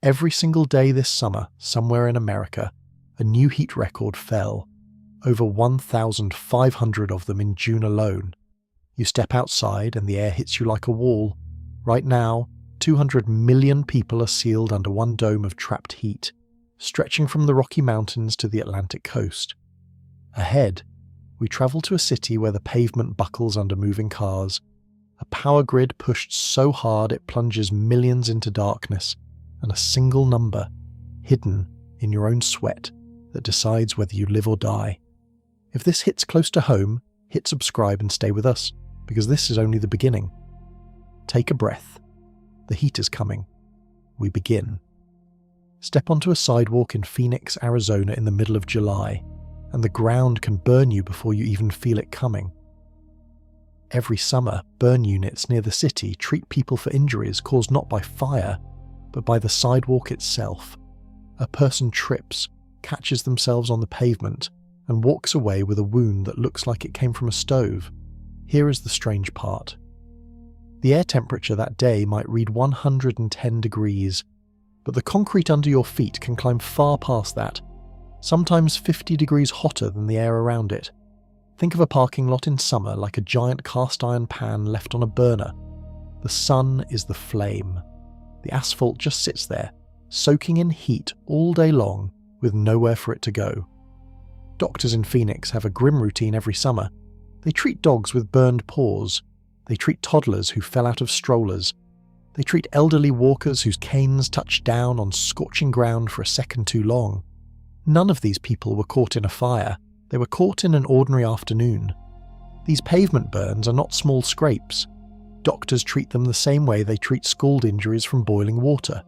Every single day this summer, somewhere in America, a new heat record fell. Over 1,500 of them in June alone. You step outside and the air hits you like a wall. Right now, 200 million people are sealed under one dome of trapped heat, stretching from the Rocky Mountains to the Atlantic coast. Ahead, we travel to a city where the pavement buckles under moving cars, a power grid pushed so hard it plunges millions into darkness, and a single number, hidden in your own sweat, that decides whether you live or die. If this hits close to home, hit subscribe and stay with us, because this is only the beginning. Take a breath. The heat is coming. We begin. Step onto a sidewalk in Phoenix, Arizona in the middle of July, and the ground can burn you before you even feel it coming. Every summer, burn units near the city treat people for injuries caused not by fire, but by the sidewalk itself. A person trips, catches themselves on the pavement, and walks away with a wound that looks like it came from a stove. Here is the strange part. The air temperature that day might read 110 degrees, but the concrete under your feet can climb far past that, sometimes 50 degrees hotter than the air around it. Think of a parking lot in summer like a giant cast iron pan left on a burner. The sun is the flame. The asphalt just sits there, soaking in heat all day long with nowhere for it to go. Doctors in Phoenix have a grim routine every summer. They treat dogs with burned paws. They treat toddlers who fell out of strollers. They treat elderly walkers whose canes touched down on scorching ground for a second too long. None of these people were caught in a fire. They were caught in an ordinary afternoon. These pavement burns are not small scrapes. Doctors treat them the same way they treat scald injuries from boiling water.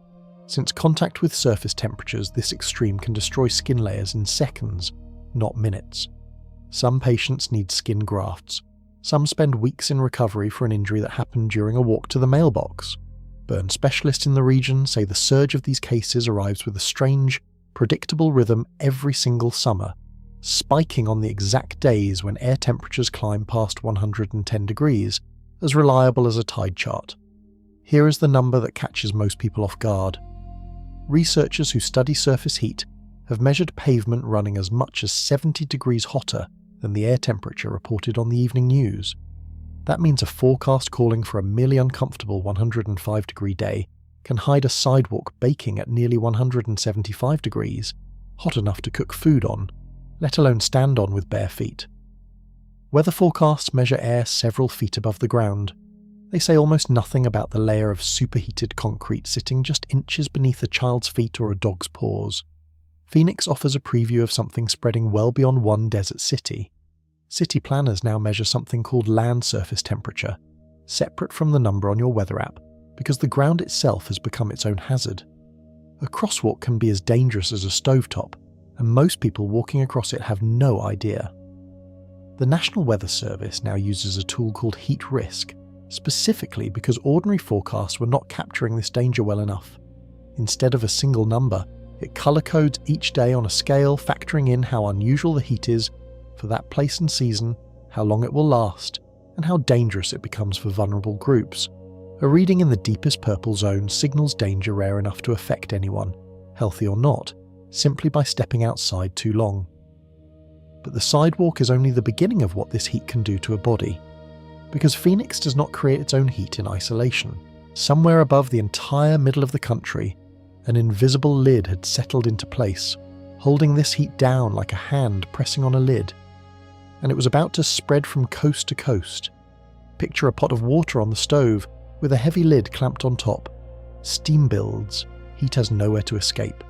Since contact with surface temperatures this extreme can destroy skin layers in seconds, not minutes. Some patients need skin grafts. Some spend weeks in recovery for an injury that happened during a walk to the mailbox. Burn specialists in the region say the surge of these cases arrives with a strange, predictable rhythm every single summer, spiking on the exact days when air temperatures climb past 110 degrees, as reliable as a tide chart. Here is the number that catches most people off guard. Researchers who study surface heat have measured pavement running as much as 70 degrees hotter than the air temperature reported on the evening news. That means a forecast calling for a merely uncomfortable 105-degree day can hide a sidewalk baking at nearly 175 degrees, hot enough to cook food on, let alone stand on with bare feet. Weather forecasts measure air several feet above the ground. They say almost nothing about the layer of superheated concrete sitting just inches beneath a child's feet or a dog's paws. Phoenix offers a preview of something spreading well beyond one desert city. City planners now measure something called land surface temperature, separate from the number on your weather app, because the ground itself has become its own hazard. A crosswalk can be as dangerous as a stovetop, and most people walking across it have no idea. The National Weather Service now uses a tool called heat risk, specifically because ordinary forecasts were not capturing this danger well enough. Instead of a single number, it color codes each day on a scale factoring in how unusual the heat is for that place and season, how long it will last, and how dangerous it becomes for vulnerable groups. A reading in the deepest purple zone signals danger rare enough to affect anyone, healthy or not, simply by stepping outside too long. But the sidewalk is only the beginning of what this heat can do to a body. Because Phoenix does not create its own heat in isolation. Somewhere above the entire middle of the country, an invisible lid had settled into place, holding this heat down like a hand pressing on a lid. And it was about to spread from coast to coast. Picture a pot of water on the stove, with a heavy lid clamped on top. Steam builds, heat has nowhere to escape.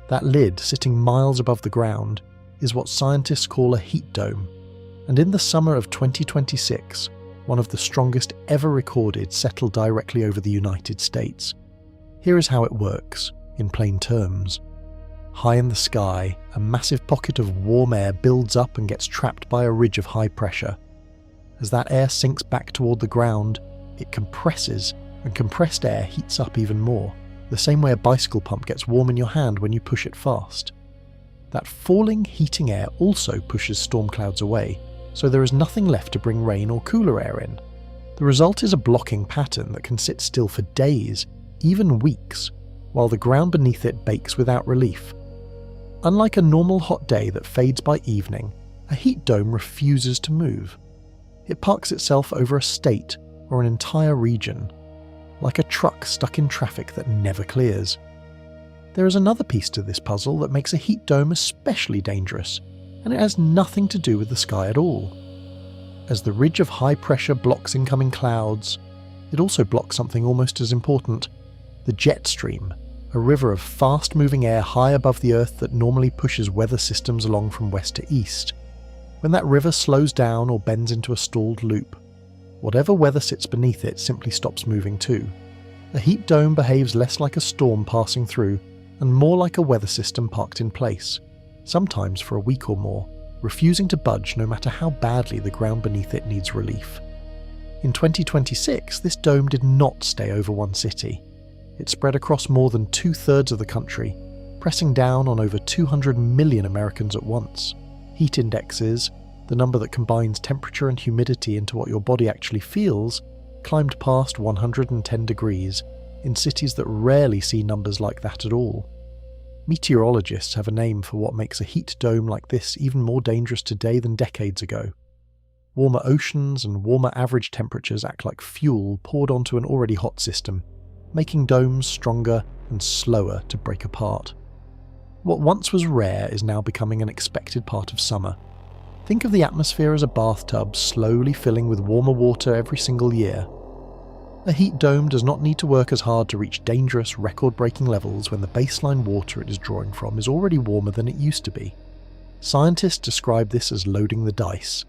That lid, sitting miles above the ground, is what scientists call a heat dome, and in the summer of 2026, one of the strongest ever recorded settled directly over the United States. Here is how it works, in plain terms. High in the sky, a massive pocket of warm air builds up and gets trapped by a ridge of high pressure. As that air sinks back toward the ground, it compresses, and compressed air heats up even more, the same way a bicycle pump gets warm in your hand when you push it fast. That falling, heating air also pushes storm clouds away, so there is nothing left to bring rain or cooler air in. The result is a blocking pattern that can sit still for days, even weeks, while the ground beneath it bakes without relief. Unlike a normal hot day that fades by evening, a heat dome refuses to move. It parks itself over a state or an entire region, like a truck stuck in traffic that never clears. There is another piece to this puzzle that makes a heat dome especially dangerous, and it has nothing to do with the sky at all. As the ridge of high pressure blocks incoming clouds, it also blocks something almost as important: the jet stream, a river of fast-moving air high above the Earth that normally pushes weather systems along from west to east. When that river slows down or bends into a stalled loop, whatever weather sits beneath it simply stops moving too. A heat dome behaves less like a storm passing through and more like a weather system parked in place, sometimes for a week or more, refusing to budge no matter how badly the ground beneath it needs relief. In 2026, this dome did not stay over one city. It spread across more than 2/3 of the country, pressing down on over 200 million Americans at once. Heat indexes, the number that combines temperature and humidity into what your body actually feels, climbed past 110 degrees in cities that rarely see numbers like that at all. Meteorologists have a name for what makes a heat dome like this even more dangerous today than decades ago. Warmer oceans and warmer average temperatures act like fuel poured onto an already hot system, making domes stronger and slower to break apart. What once was rare is now becoming an expected part of summer. Think of the atmosphere as a bathtub slowly filling with warmer water every single year. A heat dome does not need to work as hard to reach dangerous, record-breaking levels when the baseline water it is drawing from is already warmer than it used to be. Scientists describe this as loading the dice,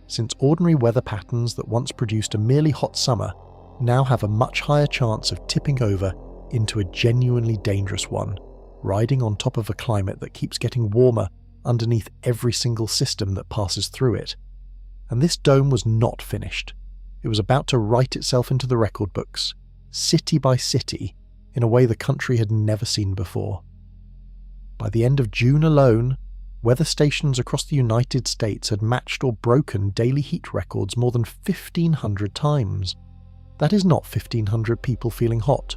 since ordinary weather patterns that once produced a merely hot summer now have a much higher chance of tipping over into a genuinely dangerous one, riding on top of a climate that keeps getting warmer underneath every single system that passes through it. And this dome was not finished. It was about to write itself into the record books, city by city, in a way the country had never seen before. By the end of June alone, weather stations across the United States had matched or broken daily heat records more than 1,500 times. That is not 1,500 people feeling hot.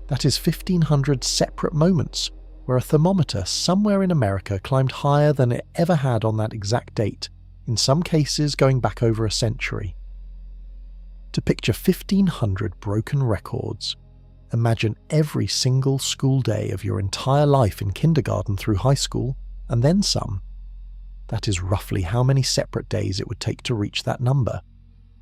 That is 1,500 separate moments where a thermometer somewhere in America climbed higher than it ever had on that exact date, in some cases going back over a century. To picture 1,500 broken records, imagine every single school day of your entire life in kindergarten through high school, and then some. That is roughly how many separate days it would take to reach that number.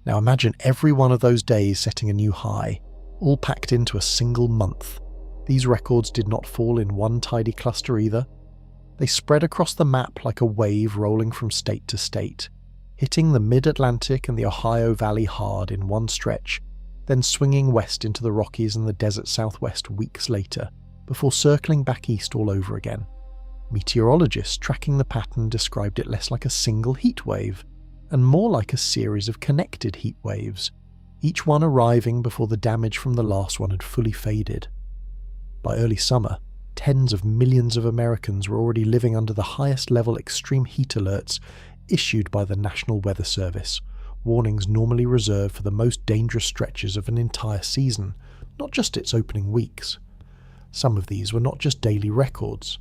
Now imagine every one of those days setting a new high, all packed into a single month. These records did not fall in one tidy cluster either. They spread across the map like a wave rolling from state to state, hitting the mid-Atlantic and the Ohio Valley hard in one stretch, then swinging west into the Rockies and the desert southwest weeks later, before circling back east all over again. Meteorologists tracking the pattern described it less like a single heat wave, and more like a series of connected heat waves, each one arriving before the damage from the last one had fully faded. By early summer, tens of millions of Americans were already living under the highest level extreme heat alerts issued by the National Weather Service, warnings normally reserved for the most dangerous stretches of an entire season, not just its opening weeks. Some of these were not just daily records,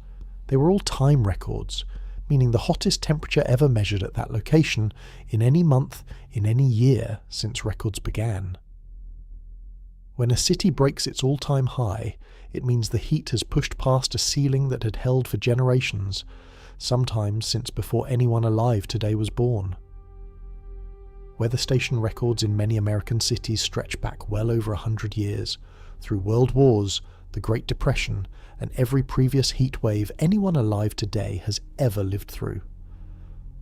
they were all time records, meaning the hottest temperature ever measured at that location in any month, in any year since records began. When a city breaks its all-time high, it means the heat has pushed past a ceiling that had held for generations, sometimes since before anyone alive today was born. Weather station records in many American cities stretch back well over 100 years, through world wars, the Great Depression, and every previous heat wave anyone alive today has ever lived through.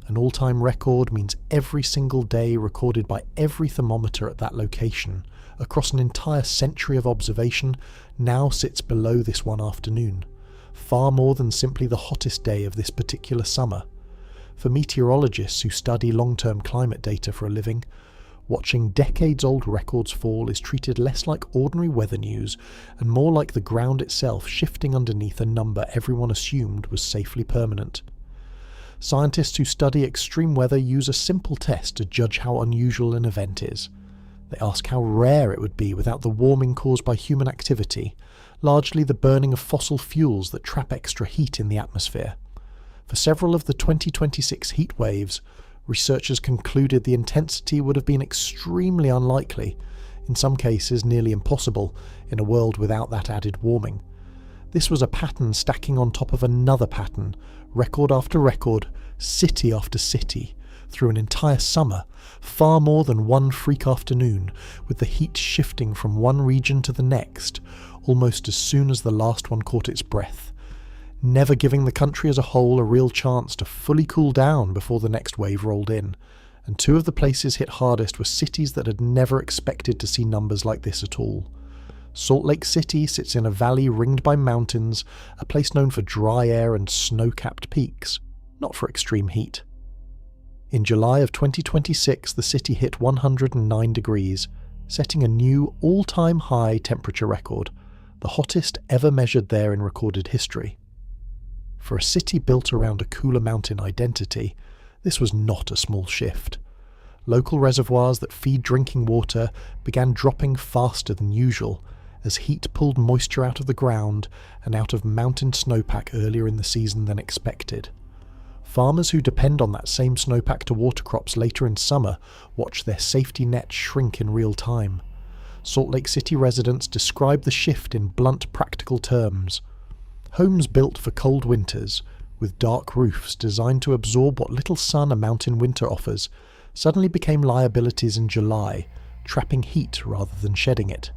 An all-time record means every single day recorded by every thermometer at that location, across an entire century of observation, now sits below this one afternoon, far more than simply the hottest day of this particular summer. For meteorologists who study long-term climate data for a living, watching decades-old records fall is treated less like ordinary weather news and more like the ground itself shifting underneath a number everyone assumed was safely permanent. Scientists who study extreme weather use a simple test to judge how unusual an event is. They ask how rare it would be without the warming caused by human activity, largely the burning of fossil fuels that trap extra heat in the atmosphere. For several of the 2026 heat waves, researchers concluded the intensity would have been extremely unlikely, in some cases nearly impossible, in a world without that added warming. This was a pattern stacking on top of another pattern, record after record, city after city, through an entire summer, far more than one freak afternoon, with the heat shifting from one region to the next, almost as soon as the last one caught its breath, never giving the country as a whole a real chance to fully cool down before the next wave rolled in. And two of the places hit hardest were cities that had never expected to see numbers like this at all. Salt Lake City sits in a valley ringed by mountains, a place known for dry air and snow-capped peaks, not for extreme heat. In July of 2026, the city hit 109 degrees, setting a new all-time high temperature record, the hottest ever measured there in recorded history. For a city built around a cooler mountain identity, this was not a small shift. Local reservoirs that feed drinking water began dropping faster than usual as heat pulled moisture out of the ground and out of mountain snowpack earlier in the season than expected. Farmers who depend on that same snowpack to water crops later in summer watch their safety net shrink in real time. Salt Lake City residents describe the shift in blunt, practical terms. Homes built for cold winters, with dark roofs designed to absorb what little sun a mountain winter offers, suddenly became liabilities in July, trapping heat rather than shedding it.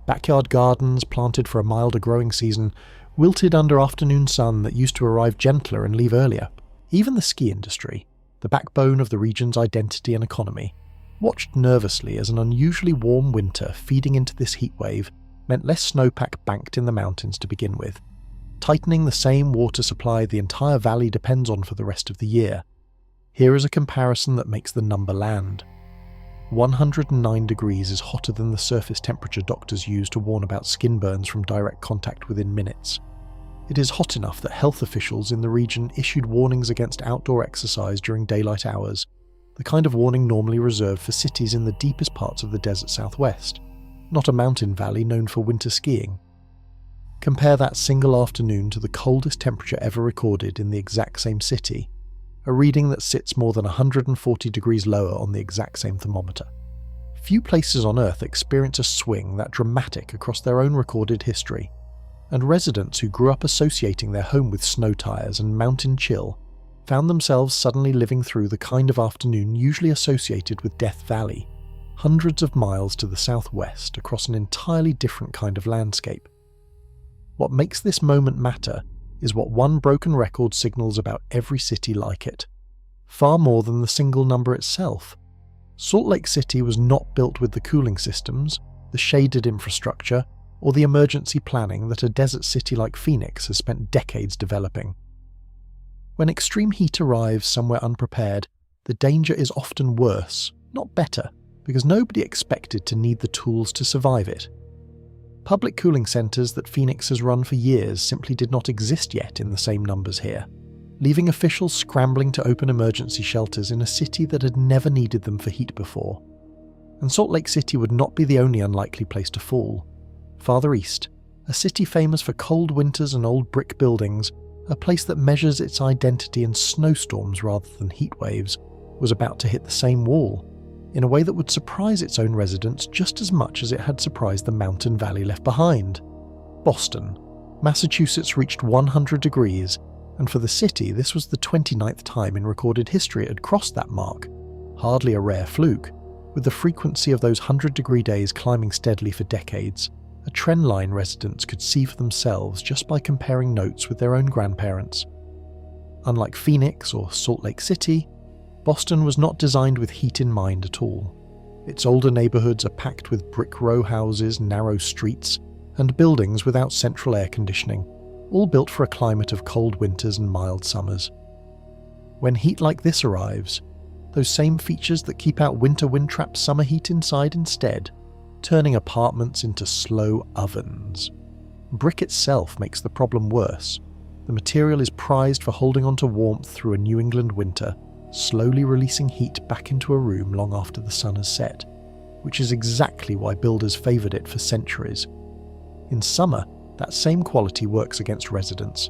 Backyard gardens, planted for a milder growing season, wilted under afternoon sun that used to arrive gentler and leave earlier. Even the ski industry, the backbone of the region's identity and economy, watched nervously as an unusually warm winter feeding into this heat wave meant less snowpack banked in the mountains to begin with, tightening the same water supply the entire valley depends on for the rest of the year. Here is a comparison that makes the number land. 109 degrees is hotter than the surface temperature doctors use to warn about skin burns from direct contact within minutes. It is hot enough that health officials in the region issued warnings against outdoor exercise during daylight hours, the kind of warning normally reserved for cities in the deepest parts of the desert southwest, not a mountain valley known for winter skiing. Compare that single afternoon to the coldest temperature ever recorded in the exact same city, a reading that sits more than 140 degrees lower on the exact same thermometer. Few places on Earth experience a swing that dramatic across their own recorded history, and residents who grew up associating their home with snow tires and mountain chill found themselves suddenly living through the kind of afternoon usually associated with Death Valley, hundreds of miles to the southwest across an entirely different kind of landscape. What makes this moment matter is what one broken record signals about every city like it, far more than the single number itself. Salt Lake City was not built with the cooling systems, the shaded infrastructure, or the emergency planning that a desert city like Phoenix has spent decades developing. When extreme heat arrives somewhere unprepared, the danger is often worse, not better, because nobody expected to need the tools to survive it. Public cooling centres that Phoenix has run for years simply did not exist yet in the same numbers here, leaving officials scrambling to open emergency shelters in a city that had never needed them for heat before. And Salt Lake City would not be the only unlikely place to fall. Farther east, a city famous for cold winters and old brick buildings, a place that measures its identity in snowstorms rather than heat waves, was about to hit the same wall, in a way that would surprise its own residents just as much as it had surprised the mountain valley left behind. Boston, Massachusetts reached 100 degrees, and for the city this was the 29th time in recorded history it had crossed that mark, hardly a rare fluke, with the frequency of those 100-degree days climbing steadily for decades, a trend line residents could see for themselves just by comparing notes with their own grandparents. Unlike Phoenix or Salt Lake City, Boston was not designed with heat in mind at all. Its older neighbourhoods are packed with brick row houses, narrow streets, and buildings without central air conditioning, all built for a climate of cold winters and mild summers. When heat like this arrives, those same features that keep out winter wind trap summer heat inside instead, turning apartments into slow ovens. Brick itself makes the problem worse. The material is prized for holding on to warmth through a New England winter, slowly releasing heat back into a room long after the sun has set, which is exactly why builders favoured it for centuries. In summer, that same quality works against residents,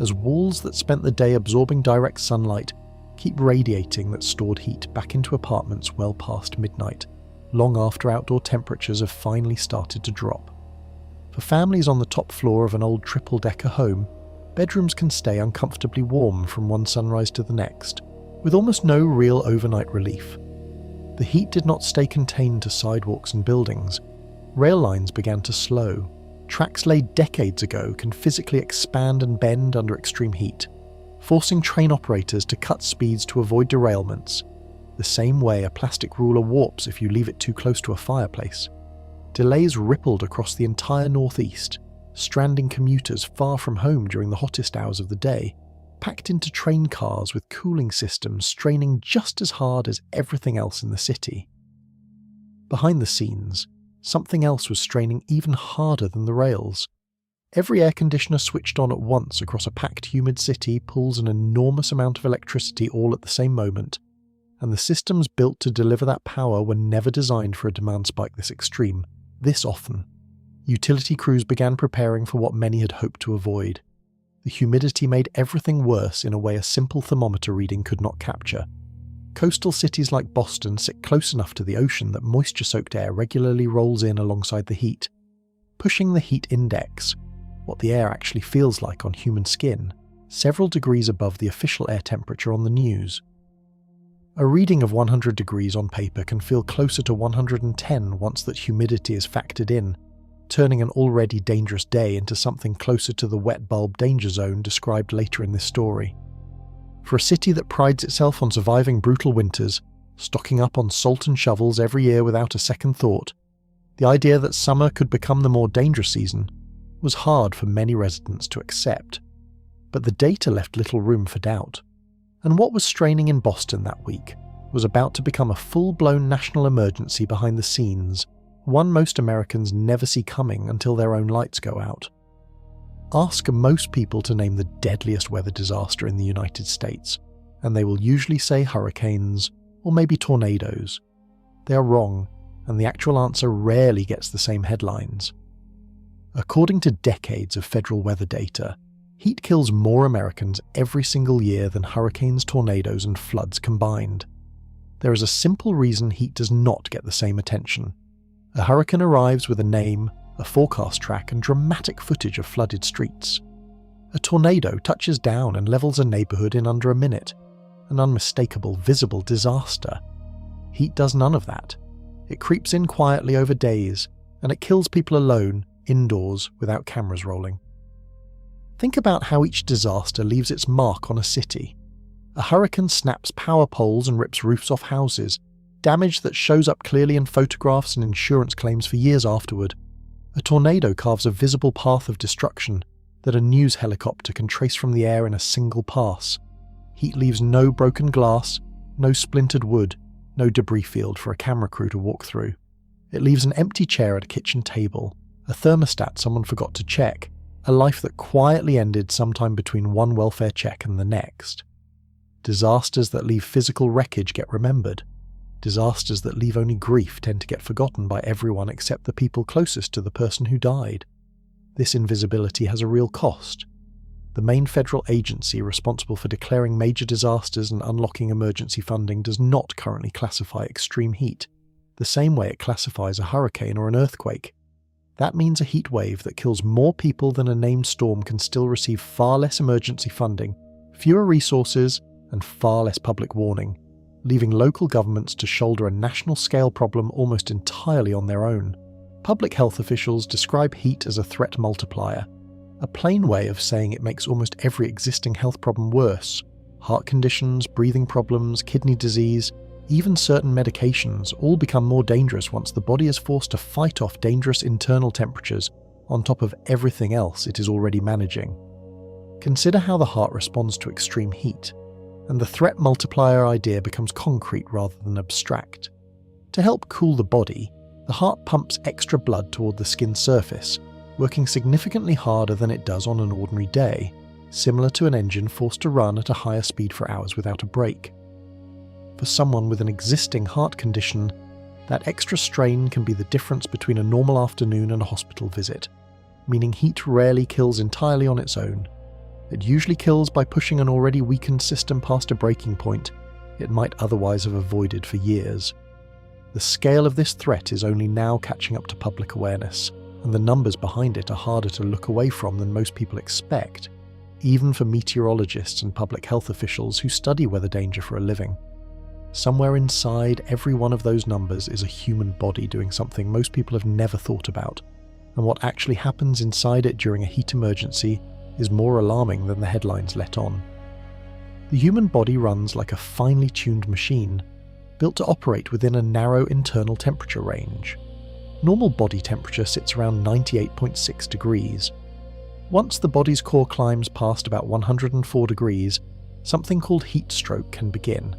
as walls that spent the day absorbing direct sunlight keep radiating that stored heat back into apartments well past midnight, long after outdoor temperatures have finally started to drop. For families on the top floor of an old triple-decker home, bedrooms can stay uncomfortably warm from one sunrise to the next, with almost no real overnight relief. The heat did not stay contained to sidewalks and buildings. Rail lines began to slow. Tracks laid decades ago can physically expand and bend under extreme heat, forcing train operators to cut speeds to avoid derailments, the same way a plastic ruler warps if you leave it too close to a fireplace. Delays rippled across the entire northeast, stranding commuters far from home during the hottest hours of the day, packed into train cars with cooling systems straining just as hard as everything else in the city. Behind the scenes, something else was straining even harder than the rails. Every air conditioner switched on at once across a packed, humid city pulls an enormous amount of electricity all at the same moment, and the systems built to deliver that power were never designed for a demand spike this extreme, this often. Utility crews began preparing for what many had hoped to avoid. The humidity made everything worse in a way a simple thermometer reading could not capture. Coastal cities like Boston sit close enough to the ocean that moisture-soaked air regularly rolls in alongside the heat, pushing the heat index, what the air actually feels like on human skin, several degrees above the official air temperature on the news. A reading of 100 degrees on paper can feel closer to 110 once that humidity is factored in, turning an already dangerous day into something closer to the wet bulb danger zone described later in this story. For a city that prides itself on surviving brutal winters, stocking up on salt and shovels every year without a second thought, the idea that summer could become the more dangerous season was hard for many residents to accept. But the data left little room for doubt. And what was straining in Boston that week was about to become a full-blown national emergency behind the scenes, one most Americans never see coming until their own lights go out. Ask most people to name the deadliest weather disaster in the United States, and they will usually say hurricanes, or maybe tornadoes. They are wrong, and the actual answer rarely gets the same headlines. According to decades of federal weather data, heat kills more Americans every single year than hurricanes, tornadoes, and floods combined. There is a simple reason heat does not get the same attention. A hurricane arrives with a name, a forecast track, and dramatic footage of flooded streets. A tornado touches down and levels a neighborhood in under a minute, an unmistakable, visible disaster. Heat does none of that. It creeps in quietly over days, and it kills people alone, indoors, without cameras rolling. Think about how each disaster leaves its mark on a city. A hurricane snaps power poles and rips roofs off houses, damage that shows up clearly in photographs and insurance claims for years afterward. A tornado carves a visible path of destruction that a news helicopter can trace from the air in a single pass. Heat leaves no broken glass, no splintered wood, no debris field for a camera crew to walk through. It leaves an empty chair at a kitchen table, a thermostat someone forgot to check, a life that quietly ended sometime between one welfare check and the next. Disasters that leave physical wreckage get remembered. Disasters that leave only grief tend to get forgotten by everyone except the people closest to the person who died. This invisibility has a real cost. The main federal agency responsible for declaring major disasters and unlocking emergency funding does not currently classify extreme heat, the same way it classifies a hurricane or an earthquake. That means a heat wave that kills more people than a named storm can still receive far less emergency funding, fewer resources, and far less public warning, leaving local governments to shoulder a national-scale problem almost entirely on their own. Public health officials describe heat as a threat multiplier, a plain way of saying it makes almost every existing health problem worse. Heart conditions, breathing problems, kidney disease, even certain medications all become more dangerous once the body is forced to fight off dangerous internal temperatures on top of everything else it is already managing. Consider how the heart responds to extreme heat, and the threat multiplier idea becomes concrete rather than abstract. To help cool the body, the heart pumps extra blood toward the skin's surface, working significantly harder than it does on an ordinary day, similar to an engine forced to run at a higher speed for hours without a break. For someone with an existing heart condition, that extra strain can be the difference between a normal afternoon and a hospital visit. meaning heat rarely kills entirely on its own. It usually kills by pushing an already weakened system past a breaking point it might otherwise have avoided for years. The scale of this threat is only now catching up to public awareness, and the numbers behind it are harder to look away from than most people expect, even for meteorologists and public health officials who study weather danger for a living. Somewhere inside every one of those numbers is a human body doing something most people have never thought about, and what actually happens inside it during a heat emergency is more alarming than the headlines let on. The human body runs like a finely tuned machine, built to operate within a narrow internal temperature range. Normal body temperature sits around 98.6 degrees. Once the body's core climbs past about 104 degrees, something called heat stroke can begin,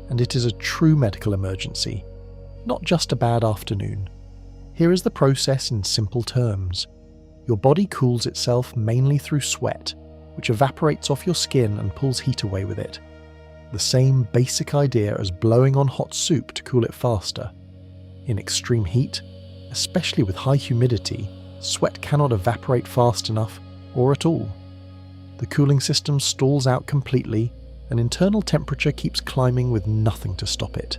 and it is a true medical emergency, not just a bad afternoon. Here is the process in simple terms. Your body cools itself mainly through sweat, which evaporates off your skin and pulls heat away with it. The same basic idea as blowing on hot soup to cool it faster. In extreme heat, especially with high humidity, sweat cannot evaporate fast enough, or at all. The cooling system stalls out completely, and internal temperature keeps climbing with nothing to stop it.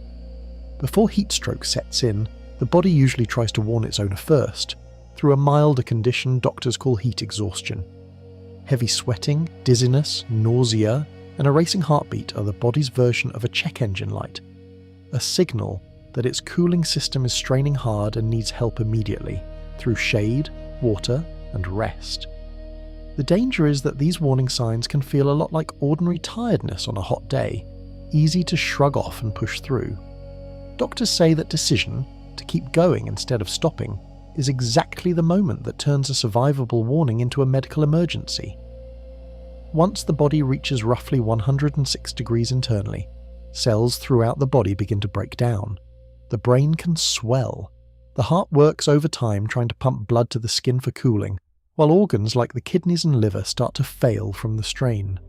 Before heat stroke sets in, the body usually tries to warn its owner first, through a milder condition doctors call heat exhaustion. Heavy sweating, dizziness, nausea, and a racing heartbeat are the body's version of a check engine light, a signal that its cooling system is straining hard and needs help immediately, through shade, water, and rest. The danger is that these warning signs can feel a lot like ordinary tiredness on a hot day, easy to shrug off and push through. Doctors say that decision, to keep going instead of stopping, is exactly the moment that turns a survivable warning into a medical emergency. Once the body reaches roughly 106 degrees internally, cells throughout the body begin to break down. The brain can swell. The heart works overtime trying to pump blood to the skin for cooling, while organs like the kidneys and liver start to fail from the strain.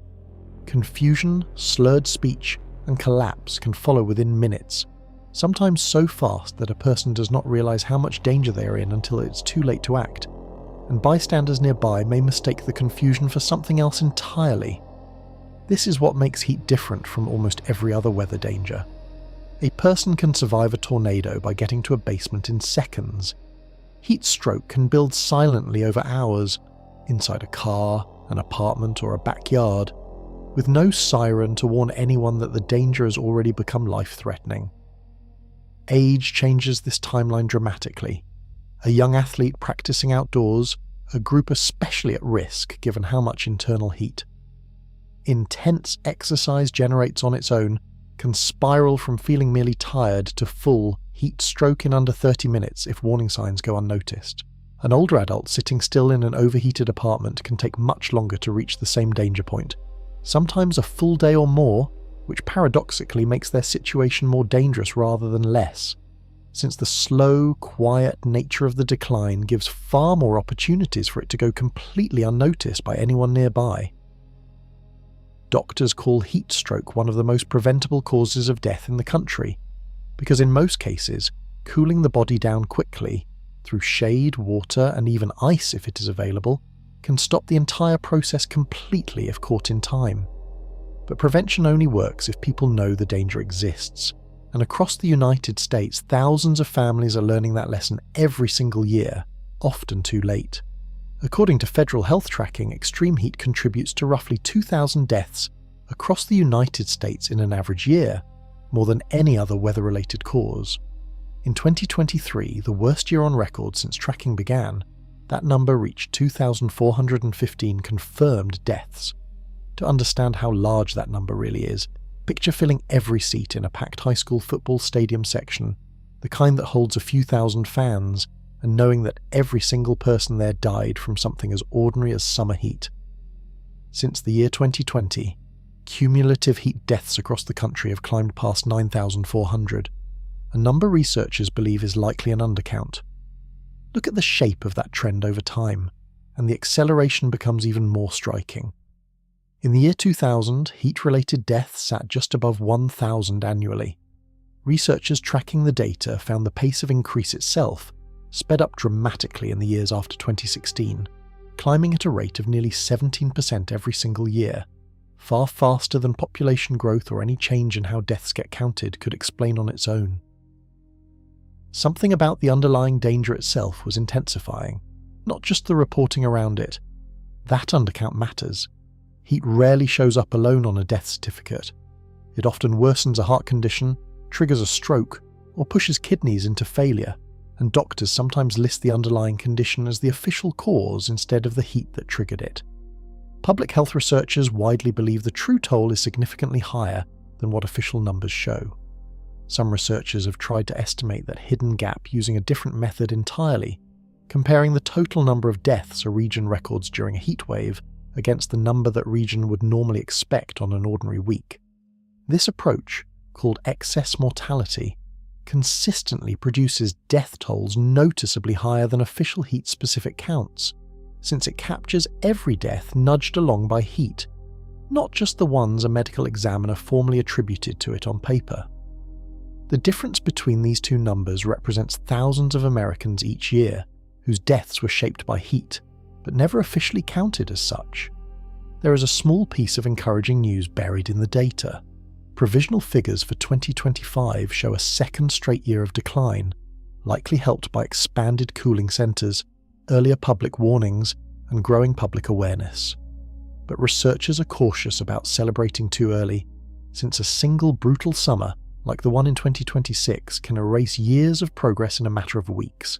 Confusion, slurred speech, and collapse can follow within minutes, sometimes so fast that a person does not realize how much danger they are in until it's too late to act, and bystanders nearby may mistake the confusion for something else entirely. This is what makes heat different from almost every other weather danger. A person can survive a tornado by getting to a basement in seconds. Heat stroke can build silently over hours, inside a car, an apartment, or a backyard, with no siren to warn anyone that the danger has already become life-threatening. Age changes this timeline dramatically. A young athlete practicing outdoors, a group especially at risk given how much internal heat. Intense exercise generates on its own can spiral from feeling merely tired to full heat stroke in under 30 minutes if warning signs go unnoticed. An older adult sitting still in an overheated apartment can take much longer to reach the same danger point, sometimes a full day or more, which paradoxically makes their situation more dangerous rather than less, since the slow, quiet nature of the decline gives far more opportunities for it to go completely unnoticed by anyone nearby. Doctors call heat stroke one of the most preventable causes of death in the country, because in most cases, cooling the body down quickly, through shade, water, and even ice if it is available, can stop the entire process completely if caught in time. But prevention only works if people know the danger exists, and across the United States, thousands of families are learning that lesson every single year, often too late. According to federal health tracking, extreme heat contributes to roughly 2,000 deaths across the United States in an average year, more than any other weather-related cause. In 2023, the worst year on record since tracking began, that number reached 2,415 confirmed deaths. To understand how large that number really is, picture filling every seat in a packed high school football stadium section, the kind that holds a few thousand fans, and knowing that every single person there died from something as ordinary as summer heat. Since the year 2020, cumulative heat deaths across the country have climbed past 9,400, a number researchers believe is likely an undercount. Look at the shape of that trend over time, and the acceleration becomes even more striking. In the year 2000, heat-related deaths sat just above 1,000 annually. Researchers tracking the data found the pace of increase itself sped up dramatically in the years after 2016, climbing at a rate of nearly 17% every single year, far faster than population growth or any change in how deaths get counted could explain on its own. Something about the underlying danger itself was intensifying, not just the reporting around it. That undercount matters. Heat rarely shows up alone on a death certificate. It often worsens a heart condition, triggers a stroke, or pushes kidneys into failure, and doctors sometimes list the underlying condition as the official cause instead of the heat that triggered it. Public health researchers widely believe the true toll is significantly higher than what official numbers show. Some researchers have tried to estimate that hidden gap using a different method entirely, comparing the total number of deaths a region records during a heat wave against the number that region would normally expect on an ordinary week. This approach, called excess mortality, consistently produces death tolls noticeably higher than official heat-specific counts, since it captures every death nudged along by heat, not just the ones a medical examiner formally attributed to it on paper. The difference between these two numbers represents thousands of Americans each year whose deaths were shaped by heat, but never officially counted as such. There is a small piece of encouraging news buried in the data. Provisional figures for 2025 show a second straight year of decline, likely helped by expanded cooling centres, earlier public warnings, and growing public awareness. But researchers are cautious about celebrating too early, since a single brutal summer, like the one in 2026, can erase years of progress in a matter of weeks.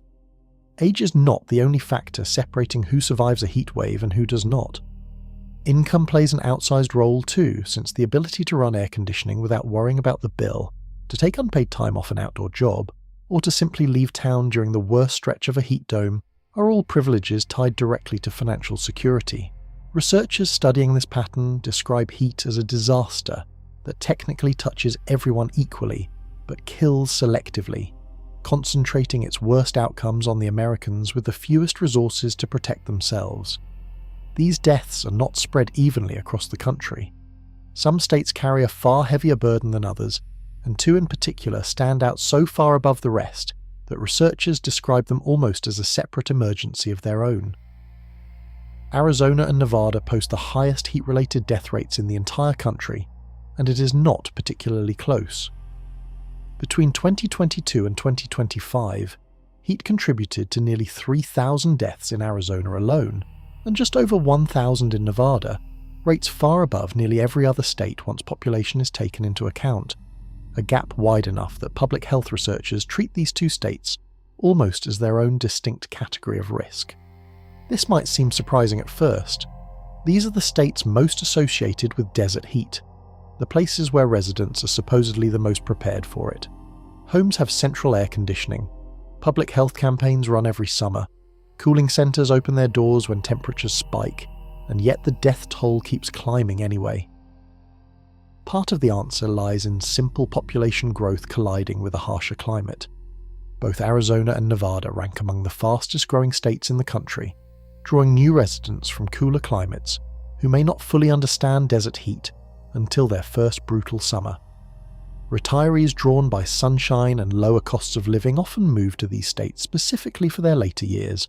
Age is not the only factor separating who survives a heat wave and who does not. Income plays an outsized role too, since the ability to run air conditioning without worrying about the bill, to take unpaid time off an outdoor job, or to simply leave town during the worst stretch of a heat dome are all privileges tied directly to financial security. Researchers studying this pattern describe heat as a disaster that technically touches everyone equally, but kills selectively, concentrating its worst outcomes on the Americans with the fewest resources to protect themselves. These deaths are not spread evenly across the country. Some states carry a far heavier burden than others, and two in particular stand out so far above the rest that researchers describe them almost as a separate emergency of their own. Arizona and Nevada post the highest heat-related death rates in the entire country, and it is not particularly close. Between 2022 and 2025, heat contributed to nearly 3,000 deaths in Arizona alone, and just over 1,000 in Nevada, rates far above nearly every other state once population is taken into account, a gap wide enough that public health researchers treat these two states almost as their own distinct category of risk. This might seem surprising at first. These are the states most associated with desert heat, the places where residents are supposedly the most prepared for it. Homes have central air conditioning, public health campaigns run every summer, cooling centres open their doors when temperatures spike, and yet the death toll keeps climbing anyway. Part of the answer lies in simple population growth colliding with a harsher climate. Both Arizona and Nevada rank among the fastest growing states in the country, drawing new residents from cooler climates who may not fully understand desert heat until their first brutal summer. Retirees drawn by sunshine and lower costs of living often move to these states specifically for their later years,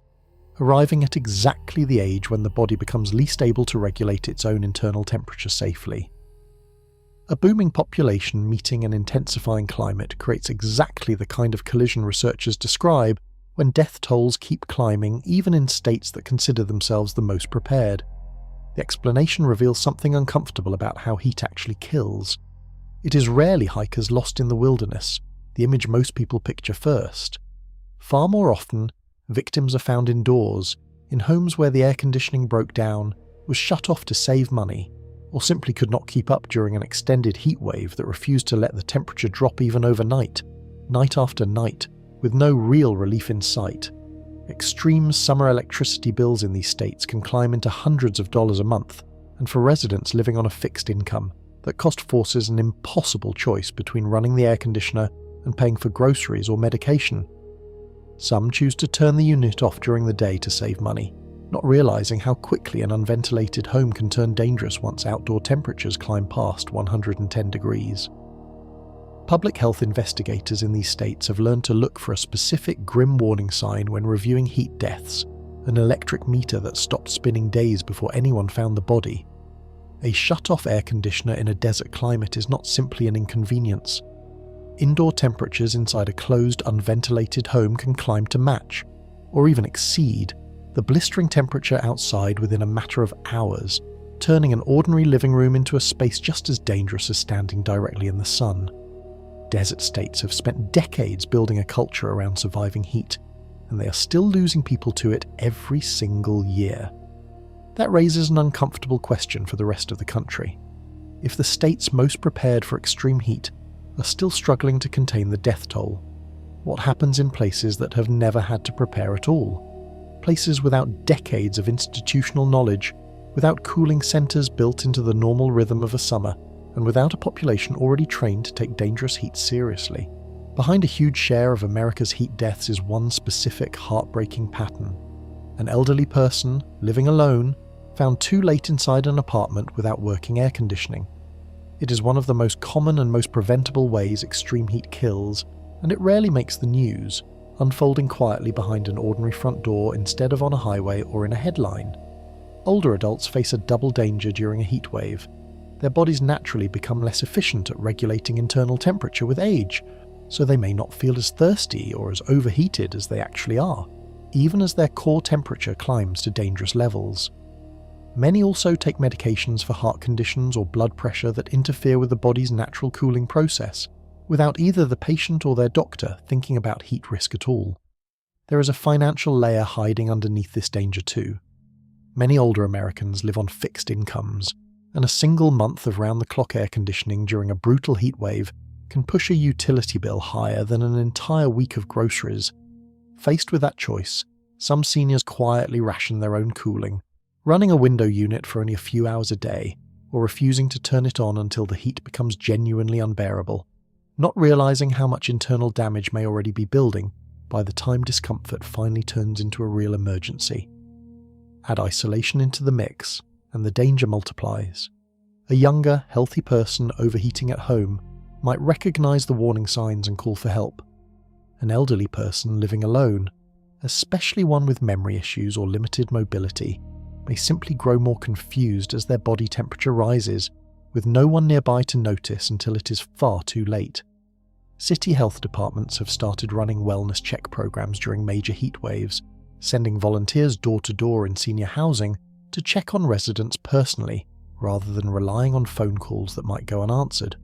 arriving at exactly the age when the body becomes least able to regulate its own internal temperature safely. A booming population meeting an intensifying climate creates exactly the kind of collision researchers describe when death tolls keep climbing even in states that consider themselves the most prepared. The explanation reveals something uncomfortable about how heat actually kills. It is rarely hikers lost in the wilderness, the image most people picture first. Far more often, victims are found indoors, in homes where the air conditioning broke down, was shut off to save money, or simply could not keep up during an extended heat wave that refused to let the temperature drop even overnight, night after night, with no real relief in sight. Extreme summer electricity bills in these states can climb into hundreds of dollars a month, and for residents living on a fixed income, that cost forces an impossible choice between running the air conditioner and paying for groceries or medication. Some choose to turn the unit off during the day to save money, not realizing how quickly an unventilated home can turn dangerous once outdoor temperatures climb past 110 degrees. Public health investigators in these states have learned to look for a specific grim warning sign when reviewing heat deaths, an electric meter that stopped spinning days before anyone found the body. A shut-off air conditioner in a desert climate is not simply an inconvenience. Indoor temperatures inside a closed, unventilated home can climb to match, or even exceed, the blistering temperature outside within a matter of hours, turning an ordinary living room into a space just as dangerous as standing directly in the sun. Desert states have spent decades building a culture around surviving heat, and they are still losing people to it every single year. That raises an uncomfortable question for the rest of the country. If the states most prepared for extreme heat are still struggling to contain the death toll, what happens in places that have never had to prepare at all? Places without decades of institutional knowledge, without cooling centres built into the normal rhythm of a summer, and without a population already trained to take dangerous heat seriously. Behind a huge share of America's heat deaths is one specific heartbreaking pattern. An elderly person, living alone, found too late inside an apartment without working air conditioning. It is one of the most common and most preventable ways extreme heat kills, and it rarely makes the news, unfolding quietly behind an ordinary front door instead of on a highway or in a headline. Older adults face a double danger during a heat wave. Their bodies naturally become less efficient at regulating internal temperature with age, so they may not feel as thirsty or as overheated as they actually are, even as their core temperature climbs to dangerous levels. Many also take medications for heart conditions or blood pressure that interfere with the body's natural cooling process, without either the patient or their doctor thinking about heat risk at all. There is a financial layer hiding underneath this danger too. Many older Americans live on fixed incomes, and a single month of round-the-clock air conditioning during a brutal heat wave can push a utility bill higher than an entire week of groceries. Faced with that choice, some seniors quietly ration their own cooling, running a window unit for only a few hours a day, or refusing to turn it on until the heat becomes genuinely unbearable, not realizing how much internal damage may already be building by the time discomfort finally turns into a real emergency. Add isolation into the mix, and the danger multiplies. A younger, healthy person overheating at home might recognize the warning signs and call for help. An elderly person living alone, especially one with memory issues or limited mobility, may simply grow more confused as their body temperature rises, with no one nearby to notice until it is far too late. City health departments have started running wellness check programs during major heat waves, sending volunteers door to door in senior housing to check on residents personally, rather than relying on phone calls that might go unanswered.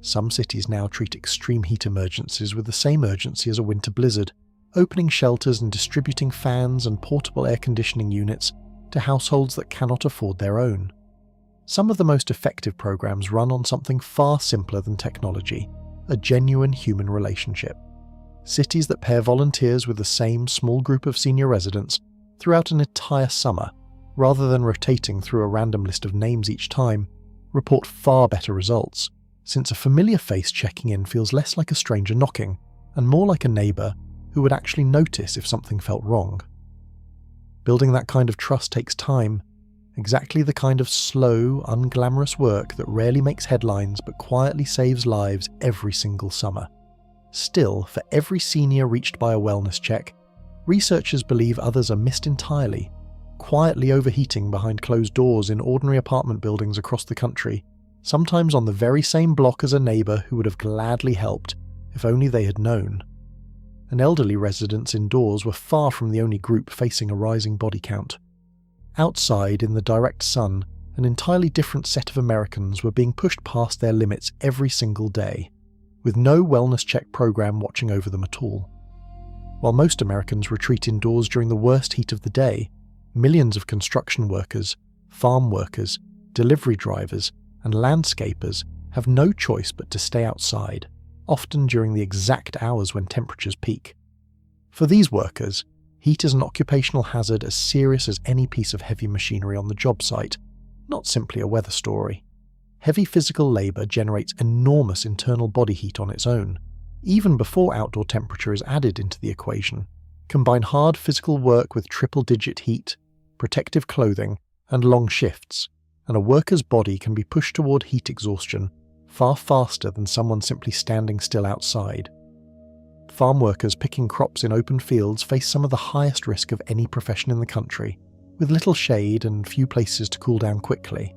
Some cities now treat extreme heat emergencies with the same urgency as a winter blizzard, opening shelters and distributing fans and portable air conditioning units to households that cannot afford their own. Some of the most effective programs run on something far simpler than technology: a genuine human relationship. Cities that pair volunteers with the same small group of senior residents throughout an entire summer, rather than rotating through a random list of names each time, report far better results, since a familiar face checking in feels less like a stranger knocking, and more like a neighbour who would actually notice if something felt wrong. Building that kind of trust takes time, exactly the kind of slow, unglamorous work that rarely makes headlines but quietly saves lives every single summer. Still, for every senior reached by a wellness check, researchers believe others are missed entirely, quietly overheating behind closed doors in ordinary apartment buildings across the country, sometimes on the very same block as a neighbour who would have gladly helped if only they had known. And elderly residents indoors were far from the only group facing a rising body count. Outside, in the direct sun, an entirely different set of Americans were being pushed past their limits every single day, with no wellness check program watching over them at all. While most Americans retreat indoors during the worst heat of the day, millions of construction workers, farm workers, delivery drivers, and landscapers have no choice but to stay outside, often during the exact hours when temperatures peak. For these workers, heat is an occupational hazard as serious as any piece of heavy machinery on the job site, not simply a weather story. Heavy physical labour generates enormous internal body heat on its own, even before outdoor temperature is added into the equation. Combine hard physical work with triple-digit heat, protective clothing, and long shifts, and a worker's body can be pushed toward heat exhaustion far faster than someone simply standing still outside. Farm workers picking crops in open fields face some of the highest risk of any profession in the country, with little shade and few places to cool down quickly.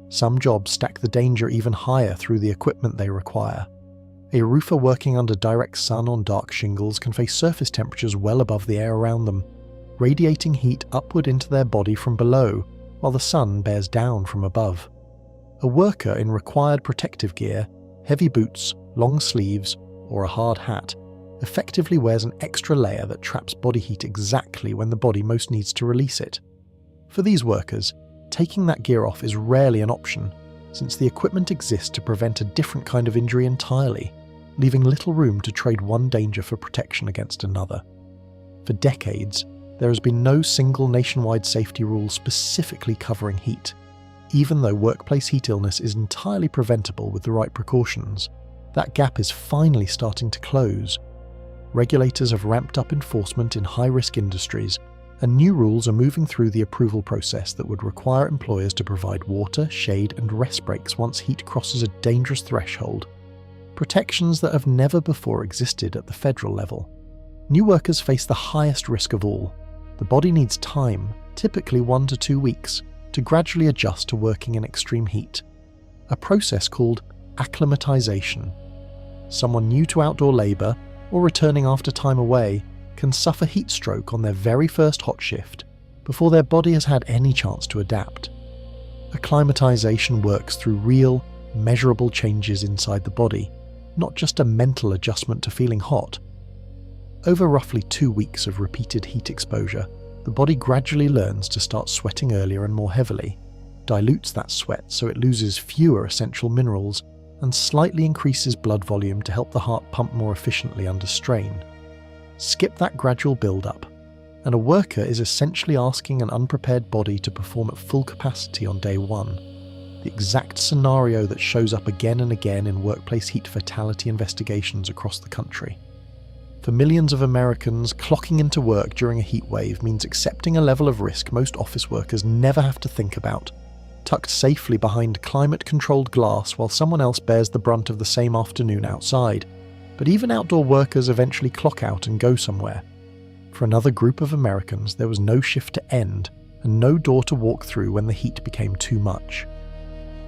Some jobs stack the danger even higher through the equipment they require. A roofer working under direct sun on dark shingles can face surface temperatures well above the air around them, radiating heat upward into their body from below, while the sun bears down from above. A worker in required protective gear, heavy boots, long sleeves, or a hard hat, effectively wears an extra layer that traps body heat exactly when the body most needs to release it. For these workers, taking that gear off is rarely an option, since the equipment exists to prevent a different kind of injury entirely, leaving little room to trade one danger for protection against another. For decades, there has been no single nationwide safety rule specifically covering heat. Even though workplace heat illness is entirely preventable with the right precautions, that gap is finally starting to close. Regulators have ramped up enforcement in high-risk industries, and new rules are moving through the approval process that would require employers to provide water, shade, and rest breaks once heat crosses a dangerous threshold. Protections that have never before existed at the federal level. New workers face the highest risk of all. The body needs time, typically 1 to 2 weeks, to gradually adjust to working in extreme heat. A process called acclimatization. Someone new to outdoor labour, or returning after time away, can suffer heat stroke on their very first hot shift before their body has had any chance to adapt. Acclimatization works through real, measurable changes inside the body, not just a mental adjustment to feeling hot. Over roughly 2 weeks of repeated heat exposure, the body gradually learns to start sweating earlier and more heavily, dilutes that sweat so it loses fewer essential minerals, and slightly increases blood volume to help the heart pump more efficiently under strain. Skip that gradual build-up, and a worker is essentially asking an unprepared body to perform at full capacity on day one, the exact scenario that shows up again and again in workplace heat fatality investigations across the country. For millions of Americans, clocking into work during a heat wave means accepting a level of risk most office workers never have to think about, tucked safely behind climate-controlled glass while someone else bears the brunt of the same afternoon outside. But even outdoor workers eventually clock out and go somewhere. For another group of Americans, there was no shift to end and no door to walk through when the heat became too much.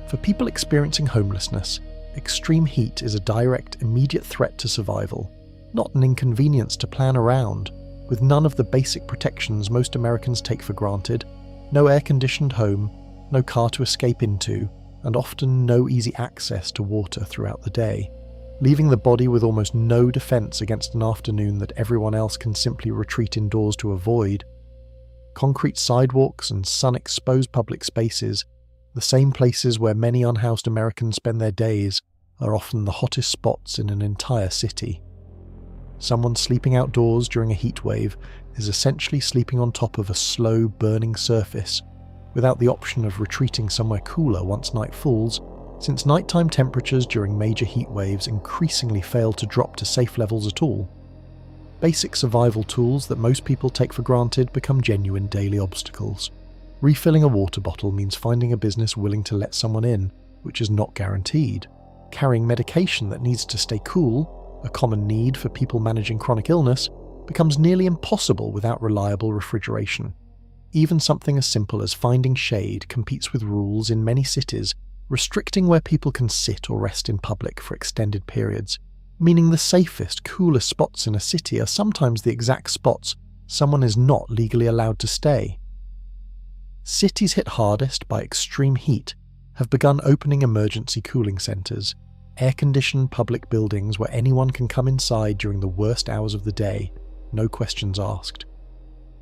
For people experiencing homelessness, extreme heat is a direct, immediate threat to survival, not an inconvenience to plan around, with none of the basic protections most Americans take for granted, no air-conditioned home, no car to escape into, and often no easy access to water throughout the day, leaving the body with almost no defense against an afternoon that everyone else can simply retreat indoors to avoid. Concrete sidewalks and sun-exposed public spaces, the same places where many unhoused Americans spend their days, are often the hottest spots in an entire city. Someone sleeping outdoors during a heat wave is essentially sleeping on top of a slow, burning surface, without the option of retreating somewhere cooler once night falls, since nighttime temperatures during major heat waves increasingly fail to drop to safe levels at all. Basic survival tools that most people take for granted become genuine daily obstacles. Refilling a water bottle means finding a business willing to let someone in, which is not guaranteed. Carrying medication that needs to stay cool, a common need for people managing chronic illness, becomes nearly impossible without reliable refrigeration. Even something as simple as finding shade competes with rules in many cities restricting where people can sit or rest in public for extended periods, meaning the safest, coolest spots in a city are sometimes the exact spots someone is not legally allowed to stay. Cities hit hardest by extreme heat have begun opening emergency cooling centres, air-conditioned public buildings where anyone can come inside during the worst hours of the day, no questions asked.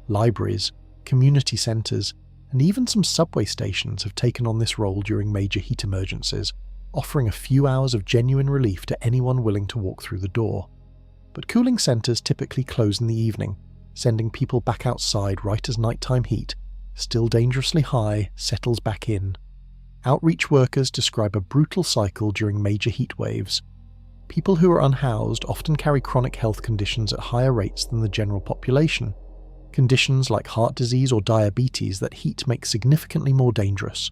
Libraries, community centres, and even some subway stations have taken on this role during major heat emergencies, offering a few hours of genuine relief to anyone willing to walk through the door. But cooling centres typically close in the evening, sending people back outside right as nighttime heat, still dangerously high, settles back in. Outreach workers describe a brutal cycle during major heat waves. People who are unhoused often carry chronic health conditions at higher rates than the general population, conditions like heart disease or diabetes that heat makes significantly more dangerous.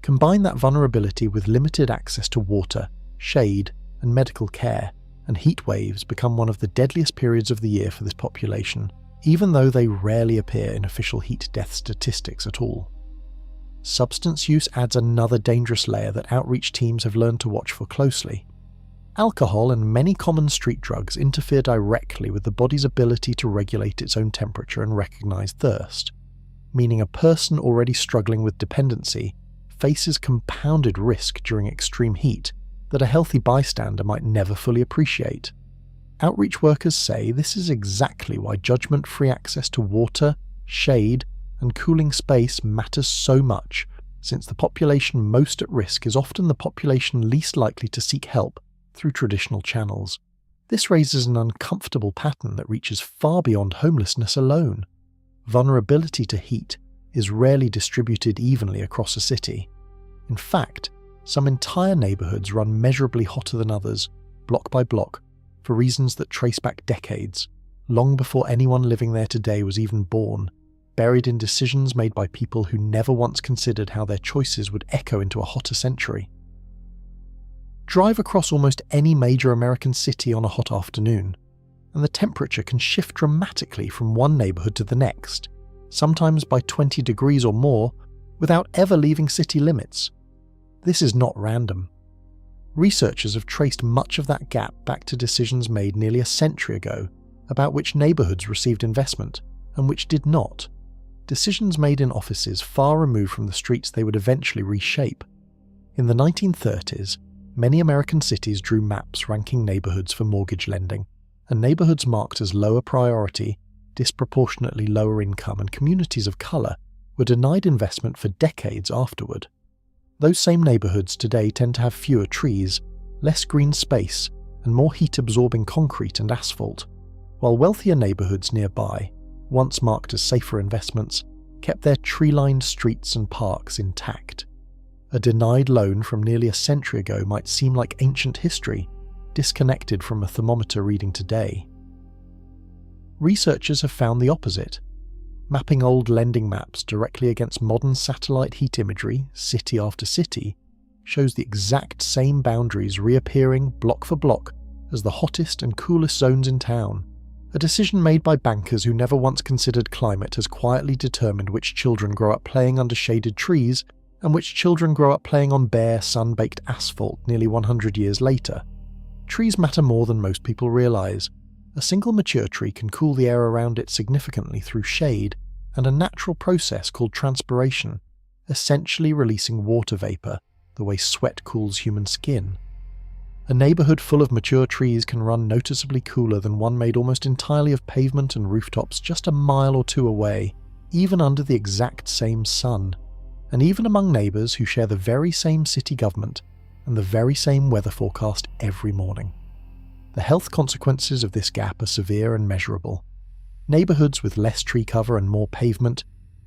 Combine that vulnerability with limited access to water, shade, and medical care, and heat waves become one of the deadliest periods of the year for this population, even though they rarely appear in official heat death statistics at all. Substance use adds another dangerous layer that outreach teams have learned to watch for closely. Alcohol and many common street drugs interfere directly with the body's ability to regulate its own temperature and recognize thirst, meaning a person already struggling with dependency faces compounded risk during extreme heat that a healthy bystander might never fully appreciate. Outreach workers say this is exactly why judgment-free access to water, shade, and cooling space matters so much, since the population most at risk is often the population least likely to seek help through traditional channels. This raises an uncomfortable pattern that reaches far beyond homelessness alone. Vulnerability to heat is rarely distributed evenly across a city. In fact, some entire neighborhoods run measurably hotter than others, block by block, for reasons that trace back decades, long before anyone living there today was even born, buried in decisions made by people who never once considered how their choices would echo into a hotter century. Drive across almost any major American city on a hot afternoon, and the temperature can shift dramatically from one neighborhood to the next, sometimes by 20 degrees or more, without ever leaving city limits. This is not random. Researchers have traced much of that gap back to decisions made nearly a century ago about which neighborhoods received investment and which did not. Decisions made in offices far removed from the streets they would eventually reshape. In the 1930s, many American cities drew maps ranking neighborhoods for mortgage lending, and neighborhoods marked as lower priority, disproportionately lower income, and communities of color were denied investment for decades afterward. Those same neighborhoods today tend to have fewer trees, less green space, and more heat-absorbing concrete and asphalt, while wealthier neighborhoods nearby, once marked as safer investments, kept their tree-lined streets and parks intact. A denied loan from nearly a century ago might seem like ancient history, disconnected from a thermometer reading today. Researchers have found the opposite. Mapping old lending maps directly against modern satellite heat imagery, city after city, shows the exact same boundaries reappearing block for block as the hottest and coolest zones in town. A decision made by bankers who never once considered climate has quietly determined which children grow up playing under shaded trees and which children grow up playing on bare, sun-baked asphalt nearly 100 years later. Trees matter more than most people realize. A single mature tree can cool the air around it significantly through shade and a natural process called transpiration, essentially releasing water vapor the way sweat cools human skin. A neighborhood full of mature trees can run noticeably cooler than one made almost entirely of pavement and rooftops just a mile or two away, even under the exact same sun, and even among neighbors who share the very same city government and the very same weather forecast every morning. The health consequences of this gap are severe and measurable. Neighborhoods with less tree cover and more pavement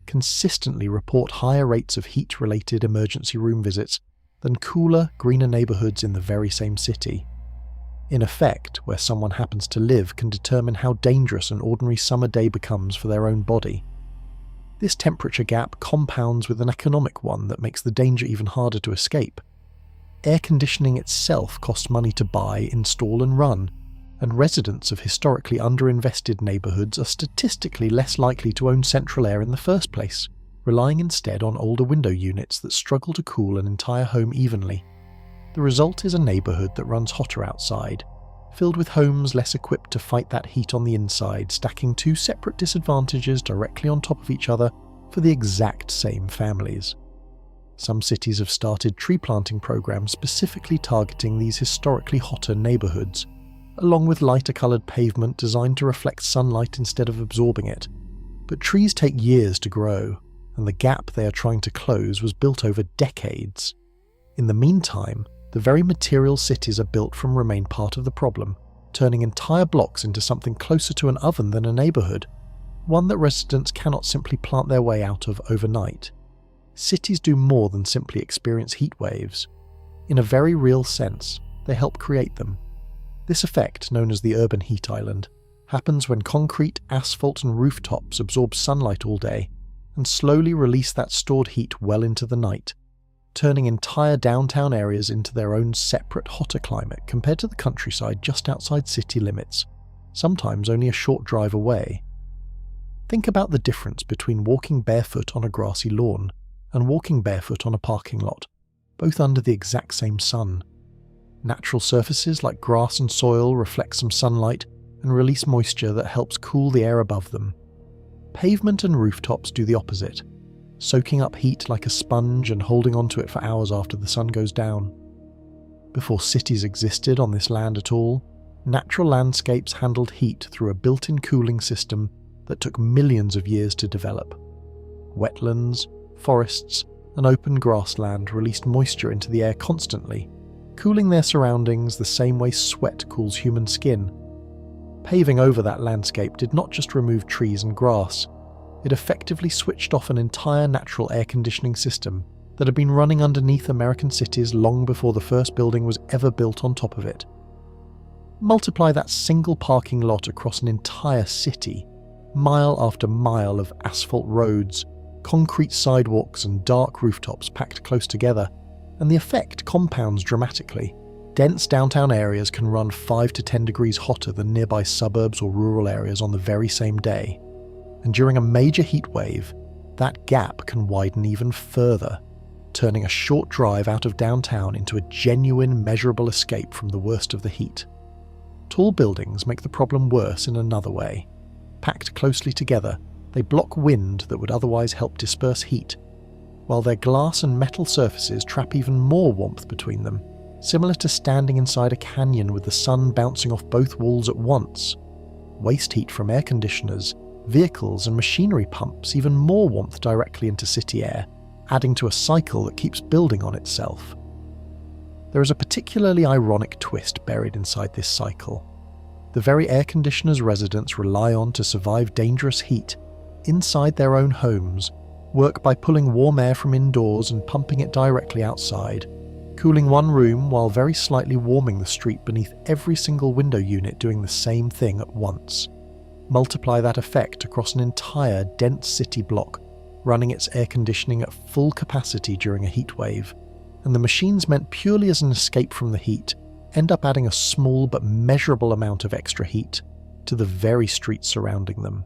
consistently report higher rates of heat-related emergency room visits than cooler, greener neighborhoods in the very same city. In effect, where someone happens to live can determine how dangerous an ordinary summer day becomes for their own body. This temperature gap compounds with an economic one that makes the danger even harder to escape. Air conditioning itself costs money to buy, install and run, and residents of historically underinvested neighborhoods are statistically less likely to own central air in the first place, relying instead on older window units that struggle to cool an entire home evenly. The result is a neighborhood that runs hotter outside, filled with homes less equipped to fight that heat on the inside, stacking two separate disadvantages directly on top of each other for the exact same families. Some cities have started tree planting programs specifically targeting these historically hotter neighborhoods, along with lighter-colored pavement designed to reflect sunlight instead of absorbing it. But trees take years to grow, and the gap they are trying to close was built over decades. In the meantime, the very materials cities are built from remain part of the problem, turning entire blocks into something closer to an oven than a neighborhood, one that residents cannot simply plant their way out of overnight. Cities do more than simply experience heat waves. In a very real sense, they help create them. This effect, known as the urban heat island, happens when concrete, asphalt and rooftops absorb sunlight all day and slowly release that stored heat well into the night. turning entire downtown areas into their own separate hotter climate compared to the countryside just outside city limits, sometimes only a short drive away. Think about the difference between walking barefoot on a grassy lawn and walking barefoot on a parking lot, both under the exact same sun. Natural surfaces like grass and soil reflect some sunlight and release moisture that helps cool the air above them. Pavement and rooftops do the opposite, soaking up heat like a sponge and holding onto it for hours after the sun goes down. Before cities existed on this land at all, natural landscapes handled heat through a built-in cooling system that took millions of years to develop. Wetlands, forests, and open grassland released moisture into the air constantly, cooling their surroundings the same way sweat cools human skin. Paving over that landscape did not just remove trees and grass, it effectively switched off an entire natural air conditioning system that had been running underneath American cities long before the first building was ever built on top of it. Multiply that single parking lot across an entire city, mile after mile of asphalt roads, concrete sidewalks and dark rooftops packed close together, and the effect compounds dramatically. Dense downtown areas can run 5 to 10 degrees hotter than nearby suburbs or rural areas on the very same day. And during a major heat wave, that gap can widen even further, turning a short drive out of downtown into a genuine, measurable escape from the worst of the heat. Tall buildings make the problem worse in another way. Packed closely together, they block wind that would otherwise help disperse heat, while their glass and metal surfaces trap even more warmth between them, similar to standing inside a canyon with the sun bouncing off both walls at once. Waste heat from air conditioners, vehicles and machinery pumps even more warmth directly into city air, adding to a cycle that keeps building on itself. There is a particularly ironic twist buried inside this cycle. The very air conditioners residents rely on to survive dangerous heat, inside their own homes, work by pulling warm air from indoors and pumping it directly outside, cooling one room while very slightly warming the street beneath every single window unit doing the same thing at once. Multiply that effect across an entire dense city block, running its air conditioning at full capacity during a heat wave, and the machines meant purely as an escape from the heat end up adding a small but measurable amount of extra heat to the very streets surrounding them.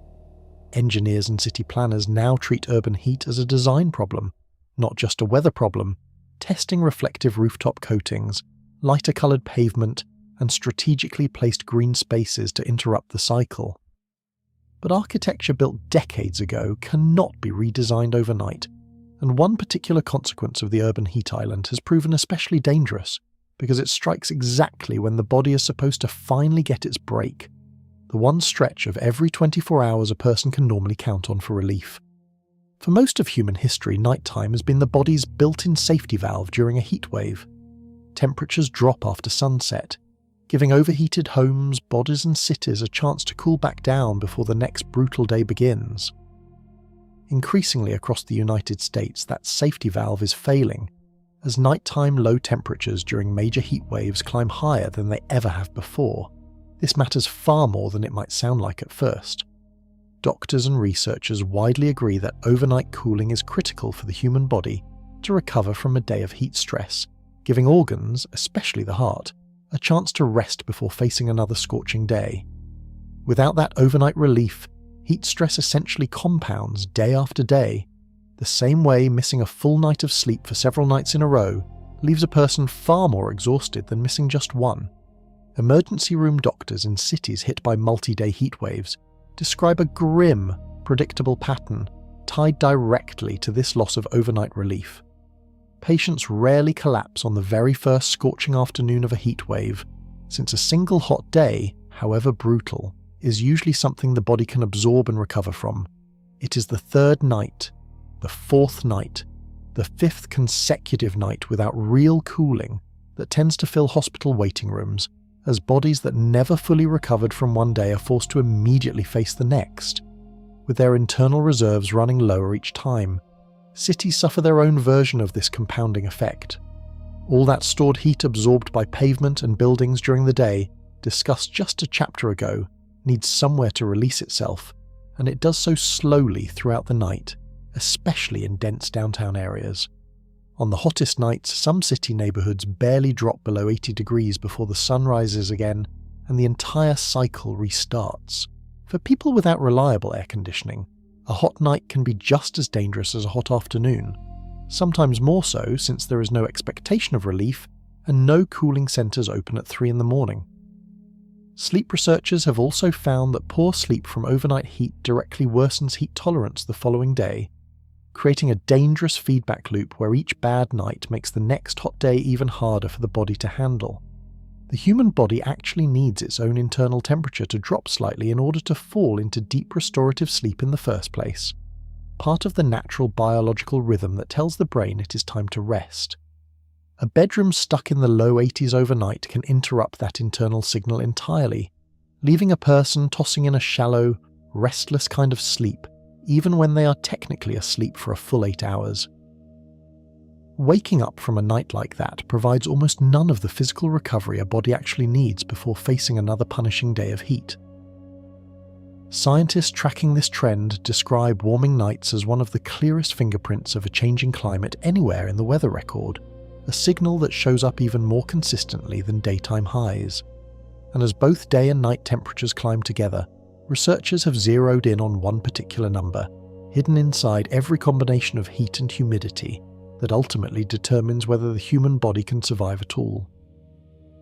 Engineers and city planners now treat urban heat as a design problem, not just a weather problem, testing reflective rooftop coatings, lighter coloured pavement, and strategically placed green spaces to interrupt the cycle. But architecture built decades ago cannot be redesigned overnight, and one particular consequence of the urban heat island has proven especially dangerous because it strikes exactly when the body is supposed to finally get its break, the one stretch of every 24 hours a person can normally count on for relief. For most of human history, nighttime has been the body's built-in safety valve during a heat wave. Temperatures drop after sunset, giving overheated homes, bodies and cities a chance to cool back down before the next brutal day begins. Increasingly across the United States, that safety valve is failing, as nighttime low temperatures during major heat waves climb higher than they ever have before. This matters far more than it might sound like at first. Doctors and researchers widely agree that overnight cooling is critical for the human body to recover from a day of heat stress, giving organs, especially the heart, a chance to rest before facing another scorching day. Without that overnight relief, heat stress essentially compounds day after day, the same way missing a full night of sleep for several nights in a row leaves a person far more exhausted than missing just one. Emergency room doctors in cities hit by multi-day heat waves describe a grim, predictable pattern tied directly to this loss of overnight relief. Patients rarely collapse on the very first scorching afternoon of a heat wave, since a single hot day, however brutal, is usually something the body can absorb and recover from. It is the third night, the fourth night, the fifth consecutive night without real cooling that tends to fill hospital waiting rooms, as bodies that never fully recovered from one day are forced to immediately face the next. With their internal reserves running lower each time, cities suffer their own version of this compounding effect. All that stored heat absorbed by pavement and buildings during the day, discussed just a chapter ago, needs somewhere to release itself, and it does so slowly throughout the night, especially in dense downtown areas. On the hottest nights, some city neighbourhoods barely drop below 80 degrees before the sun rises again, and the entire cycle restarts. For people without reliable air conditioning, a hot night can be just as dangerous as a hot afternoon, sometimes more so since there is no expectation of relief and no cooling centres open at 3 in the morning. Sleep researchers have also found that poor sleep from overnight heat directly worsens heat tolerance the following day, creating a dangerous feedback loop where each bad night makes the next hot day even harder for the body to handle. The human body actually needs its own internal temperature to drop slightly in order to fall into deep restorative sleep in the first place, part of the natural biological rhythm that tells the brain it is time to rest. A bedroom stuck in the low 80s overnight can interrupt that internal signal entirely, leaving a person tossing in a shallow, restless kind of sleep, even when they are technically asleep for a full 8 hours. Waking up from a night like that provides almost none of the physical recovery a body actually needs before facing another punishing day of heat. Scientists tracking this trend describe warming nights as one of the clearest fingerprints of a changing climate anywhere in the weather record, a signal that shows up even more consistently than daytime highs. And as both day and night temperatures climb together, researchers have zeroed in on one particular number, hidden inside every combination of heat and humidity, that ultimately determines whether the human body can survive at all.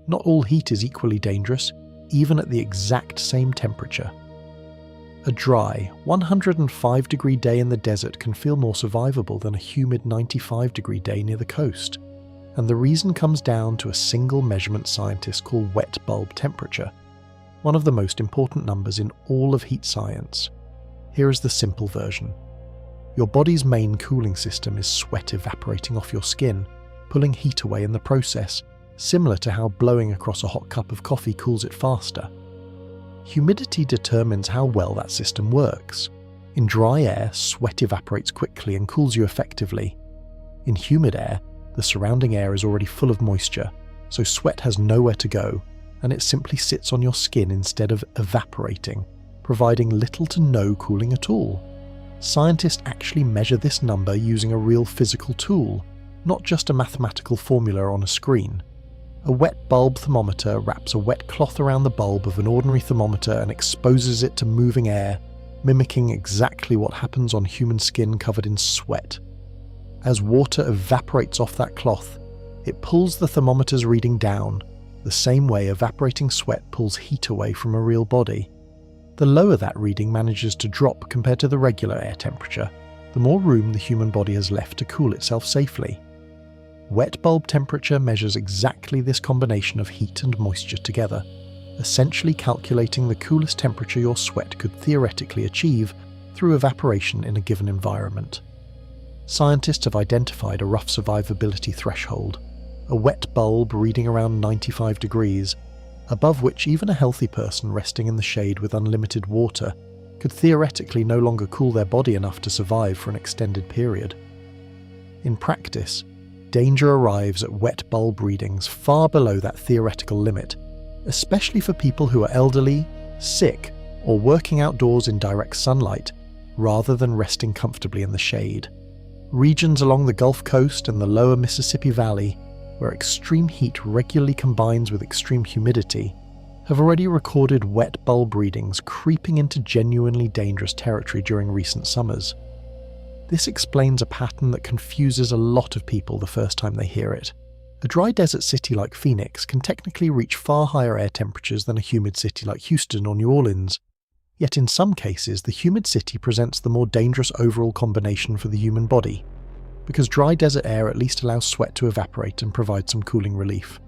Not all heat is equally dangerous, even at the exact same temperature. A dry, 105-degree day in the desert can feel more survivable than a humid 95-degree day near the coast, and the reason comes down to a single measurement scientists call wet bulb temperature, one of the most important numbers in all of heat science. Here is the simple version. Your body's main cooling system is sweat evaporating off your skin, pulling heat away in the process, similar to how blowing across a hot cup of coffee cools it faster. Humidity determines how well that system works. In dry air, sweat evaporates quickly and cools you effectively. In humid air, the surrounding air is already full of moisture, so sweat has nowhere to go, and it simply sits on your skin instead of evaporating, providing little to no cooling at all. Scientists actually measure this number using a real physical tool, not just a mathematical formula on a screen. A wet bulb thermometer wraps a wet cloth around the bulb of an ordinary thermometer and exposes it to moving air, mimicking exactly what happens on human skin covered in sweat. As water evaporates off that cloth, it pulls the thermometer's reading down, the same way evaporating sweat pulls heat away from a real body. The lower that reading manages to drop compared to the regular air temperature, the more room the human body has left to cool itself safely. Wet bulb temperature measures exactly this combination of heat and moisture together, essentially calculating the coolest temperature your sweat could theoretically achieve through evaporation in a given environment. Scientists have identified a rough survivability threshold, a wet bulb reading around 95 degrees, above which even a healthy person resting in the shade with unlimited water could theoretically no longer cool their body enough to survive for an extended period. In practice, danger arrives at wet bulb readings far below that theoretical limit, especially for people who are elderly, sick, or working outdoors in direct sunlight, rather than resting comfortably in the shade. Regions along the Gulf Coast and the lower Mississippi Valley, where extreme heat regularly combines with extreme humidity, have already recorded wet bulb readings creeping into genuinely dangerous territory during recent summers. This explains a pattern that confuses a lot of people the first time they hear it. A dry desert city like Phoenix can technically reach far higher air temperatures than a humid city like Houston or New Orleans, yet in some cases the humid city presents the more dangerous overall combination for the human body, because dry desert air at least allows sweat to evaporate and provide some cooling relief.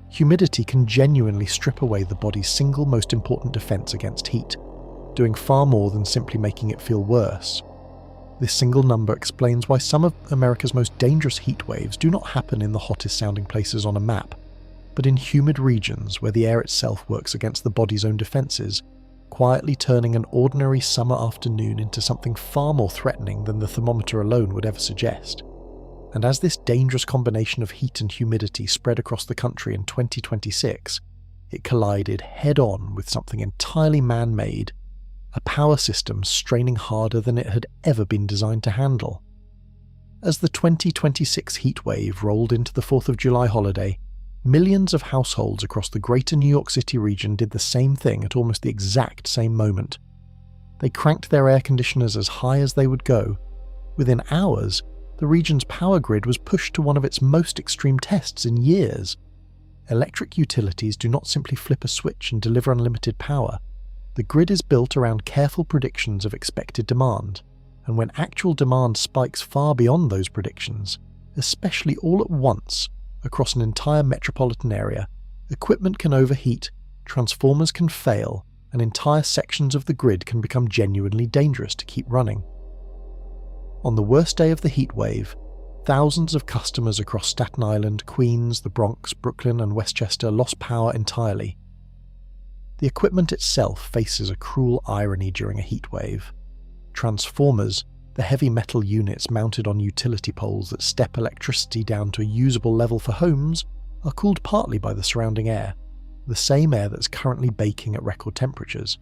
Humidity can genuinely strip away the body's single most important defense against heat, doing far more than simply making it feel worse. This single number explains why some of America's most dangerous heat waves do not happen in the hottest sounding places on a map, but in humid regions where the air itself works against the body's own defenses, quietly turning an ordinary summer afternoon into something far more threatening than the thermometer alone would ever suggest. And as this dangerous combination of heat and humidity spread across the country in 2026, it collided head-on with something entirely man-made, a power system straining harder than it had ever been designed to handle. As the 2026 heatwave rolled into the 4th of July holiday, millions of households across the greater New York City region did the same thing at almost the exact same moment. They cranked their air conditioners as high as they would go. Within hours, the region's power grid was pushed to one of its most extreme tests in years. Electric utilities do not simply flip a switch and deliver unlimited power. The grid is built around careful predictions of expected demand, and when actual demand spikes far beyond those predictions, especially all at once across an entire metropolitan area, equipment can overheat, transformers can fail, and entire sections of the grid can become genuinely dangerous to keep running. On the worst day of the heat wave, thousands of customers across Staten Island, Queens, the Bronx, Brooklyn, and Westchester lost power entirely. The equipment itself faces a cruel irony during a heat wave. Transformers, the heavy metal units mounted on utility poles that step electricity down to a usable level for homes, are cooled partly by the surrounding air, the same air that's currently baking at record temperatures.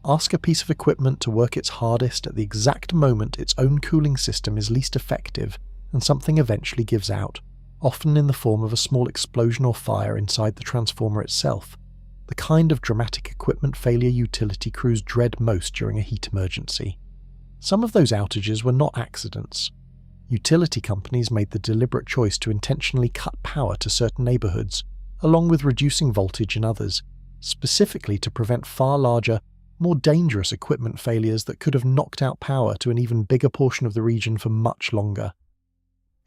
Ask a piece of equipment to work its hardest at the exact moment its own cooling system is least effective, and something eventually gives out, often in the form of a small explosion or fire inside the transformer itself, the kind of dramatic equipment failure utility crews dread most during a heat emergency. Some of those outages were not accidents. Utility companies made the deliberate choice to intentionally cut power to certain neighborhoods, along with reducing voltage in others, specifically to prevent far larger, more dangerous equipment failures that could have knocked out power to an even bigger portion of the region for much longer.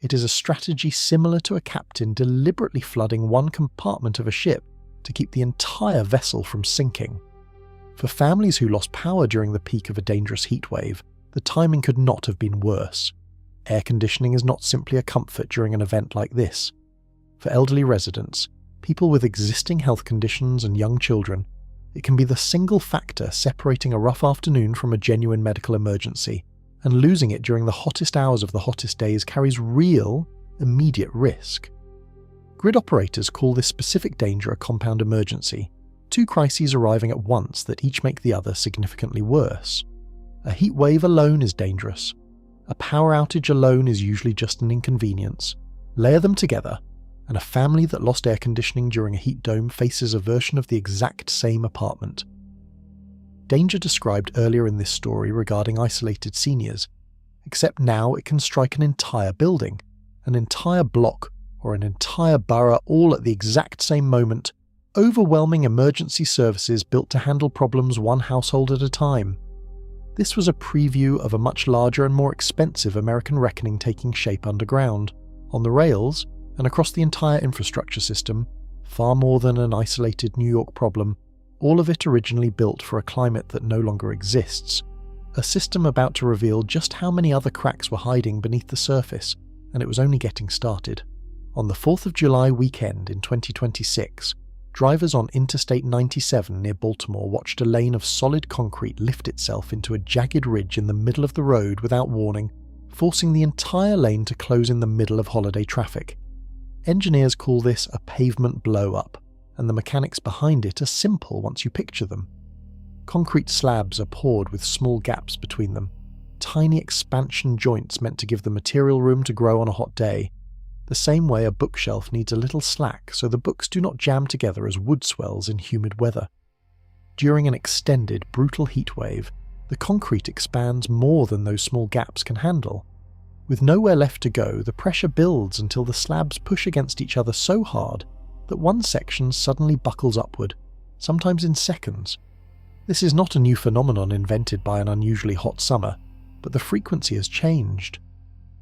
It is a strategy similar to a captain deliberately flooding one compartment of a ship to keep the entire vessel from sinking. For families who lost power during the peak of a dangerous heatwave, the timing could not have been worse. Air conditioning is not simply a comfort during an event like this. For elderly residents, people with existing health conditions and young children, it can be the single factor separating a rough afternoon from a genuine medical emergency, and losing it during the hottest hours of the hottest days carries real, immediate risk. Grid operators call this specific danger a compound emergency, two crises arriving at once that each make the other significantly worse. A heat wave alone is dangerous. A power outage alone is usually just an inconvenience. Layer them together, and a family that lost air conditioning during a heat dome faces a version of the exact same apartment. Danger described earlier in this story regarding isolated seniors, except now it can strike an entire building, an entire block, or an entire borough all at the exact same moment, overwhelming emergency services built to handle problems one household at a time. This was a preview of a much larger and more expensive American reckoning taking shape underground, on the rails, and across the entire infrastructure system, far more than an isolated New York problem, all of it originally built for a climate that no longer exists, a system about to reveal just how many other cracks were hiding beneath the surface, and it was only getting started. On the 4th of July weekend in 2026, drivers on Interstate 97 near Baltimore watched a lane of solid concrete lift itself into a jagged ridge in the middle of the road without warning, forcing the entire lane to close in the middle of holiday traffic. Engineers call this a pavement blow-up, and the mechanics behind it are simple once you picture them. Concrete slabs are poured with small gaps between them, tiny expansion joints meant to give the material room to grow on a hot day, the same way a bookshelf needs a little slack so the books do not jam together as wood swells in humid weather. During an extended, brutal heat wave, the concrete expands more than those small gaps can handle. With nowhere left to go, the pressure builds until the slabs push against each other so hard that one section suddenly buckles upward, sometimes in seconds. This is not a new phenomenon invented by an unusually hot summer, but the frequency has changed.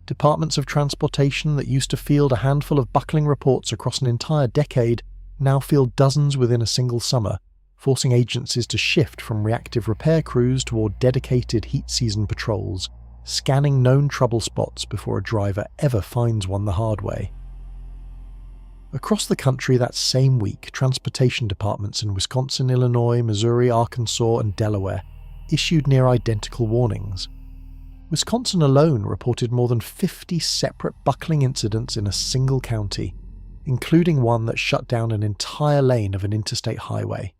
Departments of transportation that used to field a handful of buckling reports across an entire decade now field dozens within a single summer, forcing agencies to shift from reactive repair crews toward dedicated heat season patrols, scanning known trouble spots before a driver ever finds one the hard way. Across the country that same week, transportation departments in Wisconsin, Illinois, Missouri, Arkansas, and Delaware issued near-identical warnings. Wisconsin alone reported more than 50 separate buckling incidents in a single county, including one that shut down an entire lane of an interstate highway.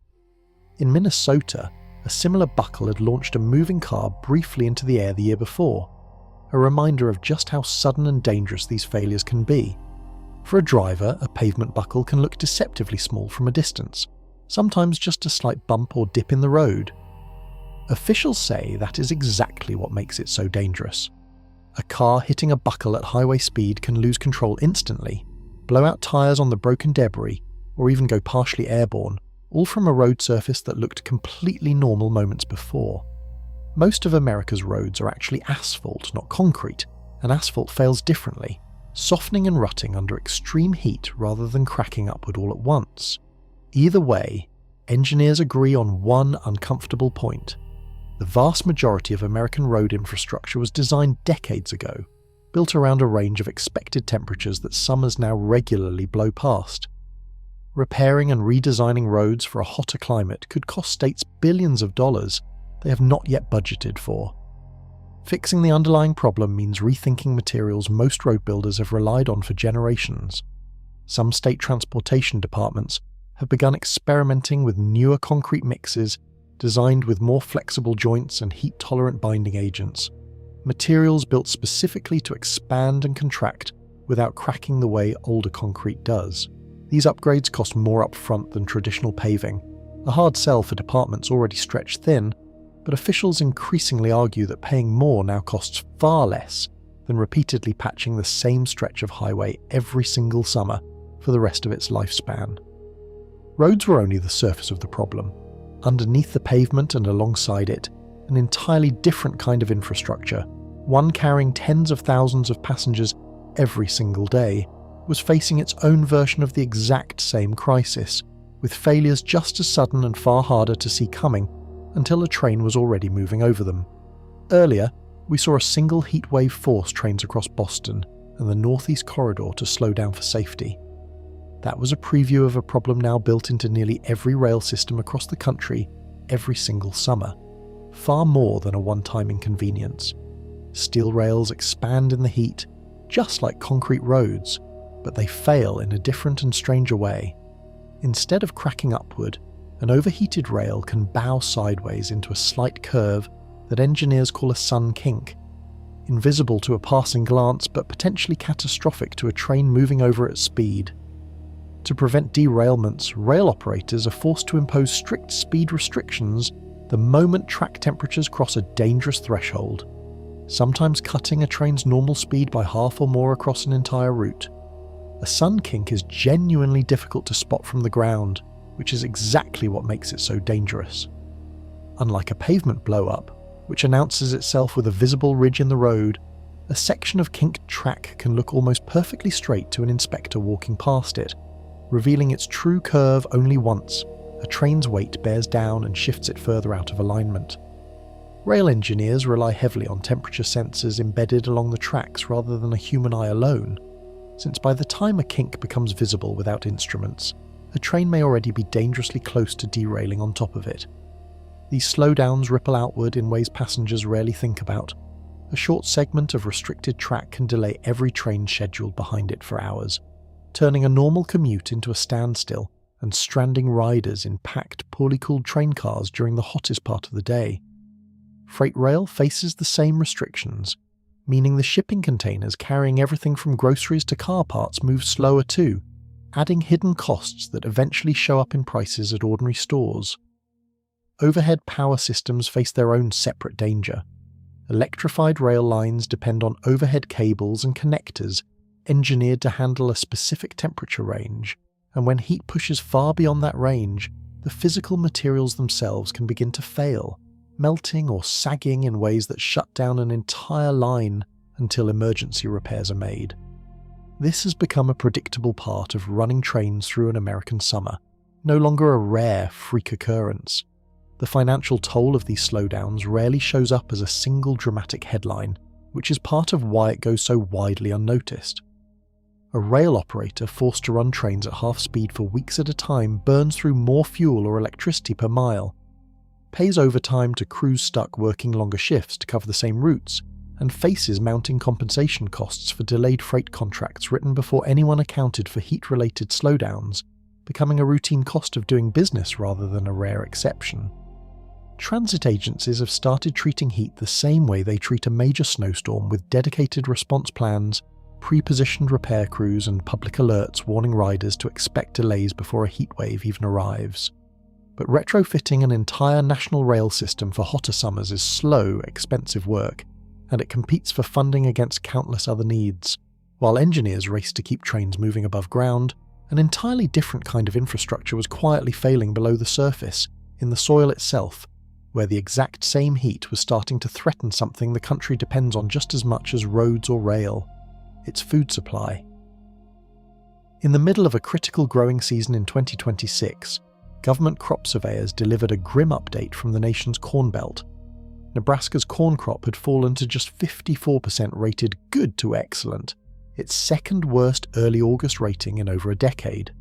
In Minnesota, a similar buckle had launched a moving car briefly into the air the year before. a reminder of just how sudden and dangerous these failures can be. For a driver, a pavement buckle can look deceptively small from a distance, sometimes just a slight bump or dip in the road. Officials say that is exactly what makes it so dangerous. A car hitting a buckle at highway speed can lose control instantly, blow out tyres on the broken debris, or even go partially airborne, all from a road surface that looked completely normal moments before. Most of America's roads are actually asphalt, not concrete, and asphalt fails differently, softening and rutting under extreme heat rather than cracking upward all at once. Either way, engineers agree on one uncomfortable point. The vast majority of American road infrastructure was designed decades ago, built around a range of expected temperatures that summers now regularly blow past. Repairing and redesigning roads for a hotter climate could cost states billions of dollars they have not yet budgeted for. Fixing the underlying problem means rethinking materials most road builders have relied on for generations. Some state transportation departments have begun experimenting with newer concrete mixes designed with more flexible joints and heat-tolerant binding agents, materials built specifically to expand and contract without cracking the way older concrete does. These upgrades cost more upfront than traditional paving, a hard sell for departments already stretched thin, but officials increasingly argue that paying more now costs far less than repeatedly patching the same stretch of highway every single summer for the rest of its lifespan. Roads were only the surface of the problem. Underneath the pavement and alongside it, an entirely different kind of infrastructure, one carrying tens of thousands of passengers every single day, was facing its own version of the exact same crisis, with failures just as sudden and far harder to see coming until a train was already moving over them. Earlier, we saw a single heat wave force trains across Boston and the Northeast Corridor to slow down for safety. That was a preview of a problem now built into nearly every rail system across the country every single summer, far more than a one-time inconvenience. Steel rails expand in the heat, just like concrete roads, but they fail in a different and stranger way. Instead of cracking upward, an overheated rail can bow sideways into a slight curve that engineers call a sun kink, invisible to a passing glance but potentially catastrophic to a train moving over at speed. To prevent derailments, rail operators are forced to impose strict speed restrictions the moment track temperatures cross a dangerous threshold, sometimes cutting a train's normal speed by half or more across an entire route. A sun kink is genuinely difficult to spot from the ground, which is exactly what makes it so dangerous. Unlike a pavement blow-up, which announces itself with a visible ridge in the road, a section of kinked track can look almost perfectly straight to an inspector walking past it, revealing its true curve only once a train's weight bears down and shifts it further out of alignment. Rail engineers rely heavily on temperature sensors embedded along the tracks rather than a human eye alone, since by the time a kink becomes visible without instruments, a train may already be dangerously close to derailing on top of it. These slowdowns ripple outward in ways passengers rarely think about. A short segment of restricted track can delay every train scheduled behind it for hours, turning a normal commute into a standstill and stranding riders in packed, poorly cooled train cars during the hottest part of the day. Freight rail faces the same restrictions, meaning the shipping containers carrying everything from groceries to car parts move slower too, adding hidden costs that eventually show up in prices at ordinary stores. Overhead power systems face their own separate danger. Electrified rail lines depend on overhead cables and connectors engineered to handle a specific temperature range, and when heat pushes far beyond that range, the physical materials themselves can begin to fail, melting or sagging in ways that shut down an entire line until emergency repairs are made. This has become a predictable part of running trains through an American summer, no longer a rare freak occurrence. The financial toll of these slowdowns rarely shows up as a single dramatic headline, which is part of why it goes so widely unnoticed. A rail operator forced to run trains at half speed for weeks at a time burns through more fuel or electricity per mile, pays overtime to crews stuck working longer shifts to cover the same routes, and faces mounting compensation costs for delayed freight contracts written before anyone accounted for heat-related slowdowns, becoming a routine cost of doing business rather than a rare exception. transit agencies have started treating heat the same way they treat a major snowstorm, with dedicated response plans, pre-positioned repair crews, and public alerts warning riders to expect delays before a heatwave even arrives. But retrofitting an entire national rail system for hotter summers is slow, expensive work, and it competes for funding against countless other needs. While engineers race to keep trains moving above ground, an entirely different kind of infrastructure was quietly failing below the surface, in the soil itself, where the exact same heat was starting to threaten something the country depends on just as much as roads or rail: its food supply. In the middle of a critical growing season in 2026, government crop surveyors delivered a grim update from the nation's corn belt. Nebraska's corn crop had fallen to just 54% rated good to excellent, its second worst early August rating in over a decade.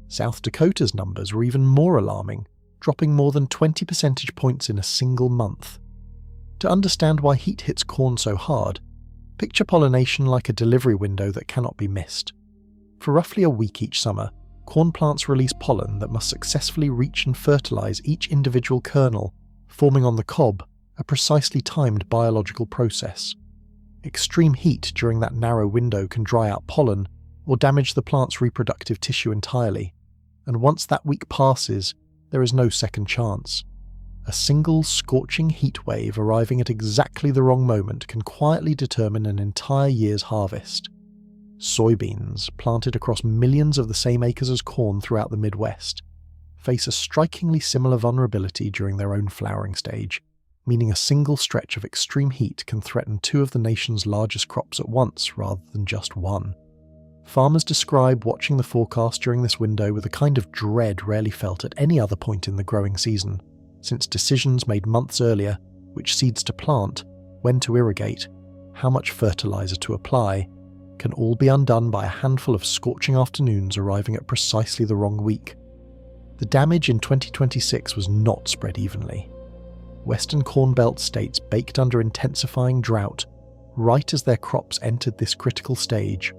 South Dakota's numbers were even more alarming, dropping more than 20 percentage points in a single month. To understand why heat hits corn so hard, picture pollination like a delivery window that cannot be missed. For roughly a week each summer, corn plants release pollen that must successfully reach and fertilize each individual kernel, forming on the cob a precisely timed biological process. Extreme heat during that narrow window can dry out pollen or damage the plant's reproductive tissue entirely, and once that week passes, there is no second chance. A single scorching heat wave arriving at exactly the wrong moment can quietly determine an entire year's harvest. Soybeans, planted across millions of the same acres as corn throughout the Midwest, face a strikingly similar vulnerability during their own flowering stage, meaning a single stretch of extreme heat can threaten two of the nation's largest crops at once rather than just one. Farmers describe watching the forecast during this window with a kind of dread rarely felt at any other point in the growing season, since decisions made months earlier, which seeds to plant, when to irrigate, how much fertilizer to apply, can all be undone by a handful of scorching afternoons arriving at precisely the wrong week. The damage in 2026 was not spread evenly. Western Corn Belt states baked under intensifying drought right as their crops entered this critical stage,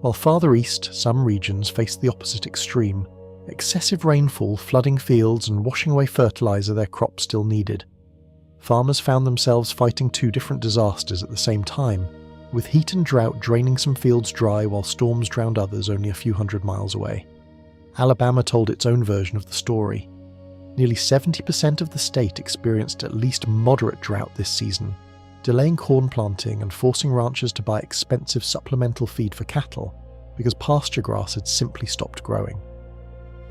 while farther east some regions faced the opposite extreme, excessive rainfall flooding fields and washing away fertilizer their crops still needed. Farmers found themselves fighting two different disasters at the same time, with heat and drought draining some fields dry while storms drowned others only a few hundred miles away. Alabama told its own version of the story. Nearly 70% of the state experienced at least moderate drought this season, delaying corn planting and forcing ranchers to buy expensive supplemental feed for cattle because pasture grass had simply stopped growing.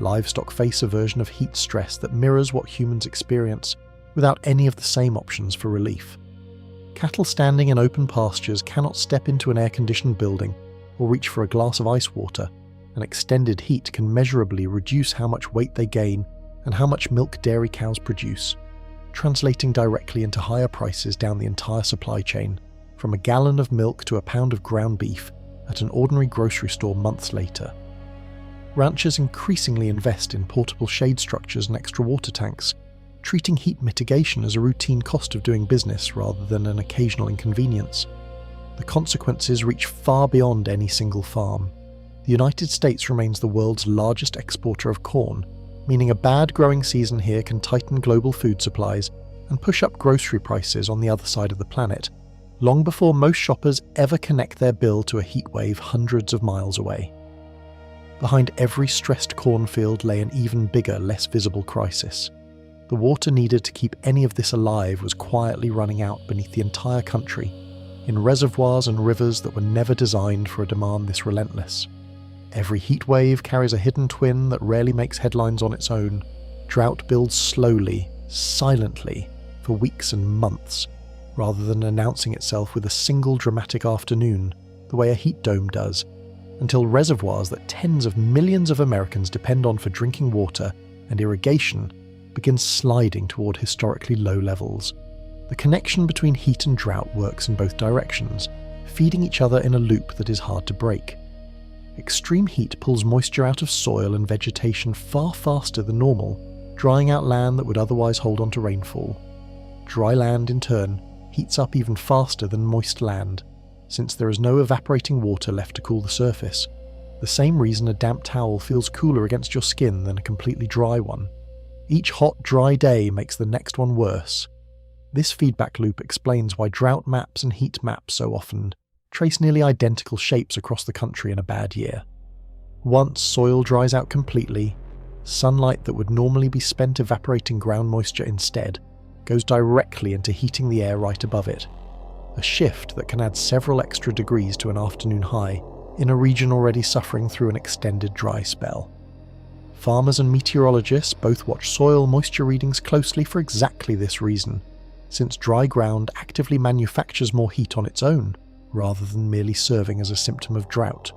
Livestock face a version of heat stress that mirrors what humans experience without any of the same options for relief. Cattle standing in open pastures cannot step into an air-conditioned building or reach for a glass of ice water, and extended heat can measurably reduce how much weight they gain and how much milk dairy cows produce, translating directly into higher prices down the entire supply chain, from a gallon of milk to a pound of ground beef at an ordinary grocery store months later. Ranchers increasingly invest in portable shade structures and extra water tanks, treating heat mitigation as a routine cost of doing business rather than an occasional inconvenience. The consequences reach far beyond any single farm. The United States remains the world's largest exporter of corn, meaning a bad growing season here can tighten global food supplies and push up grocery prices on the other side of the planet, long before most shoppers ever connect their bill to a heatwave hundreds of miles away. Behind every stressed cornfield lay an even bigger, less visible crisis. The water needed to keep any of this alive was quietly running out beneath the entire country, in reservoirs and rivers that were never designed for a demand this relentless. Every heat wave carries a hidden twin that rarely makes headlines on its own. Drought builds slowly, silently, for weeks and months, rather than announcing itself with a single dramatic afternoon, the way a heat dome does, until reservoirs that tens of millions of Americans depend on for drinking water and irrigation begin sliding toward historically low levels. The connection between heat and drought works in both directions, feeding each other in a loop that is hard to break. Extreme heat pulls moisture out of soil and vegetation far faster than normal, drying out land that would otherwise hold on to rainfall. Dry land, in turn, heats up even faster than moist land, since there is no evaporating water left to cool the surface, the same reason a damp towel feels cooler against your skin than a completely dry one. Each hot, dry day makes the next one worse. This feedback loop explains why drought maps and heat maps so often trace nearly identical shapes across the country in a bad year. Once soil dries out completely, sunlight that would normally be spent evaporating ground moisture instead goes directly into heating the air right above it, a shift that can add several extra degrees to an afternoon high in a region already suffering through an extended dry spell. Farmers and meteorologists both watch soil moisture readings closely for exactly this reason, since dry ground actively manufactures more heat on its own, rather than merely serving as a symptom of drought.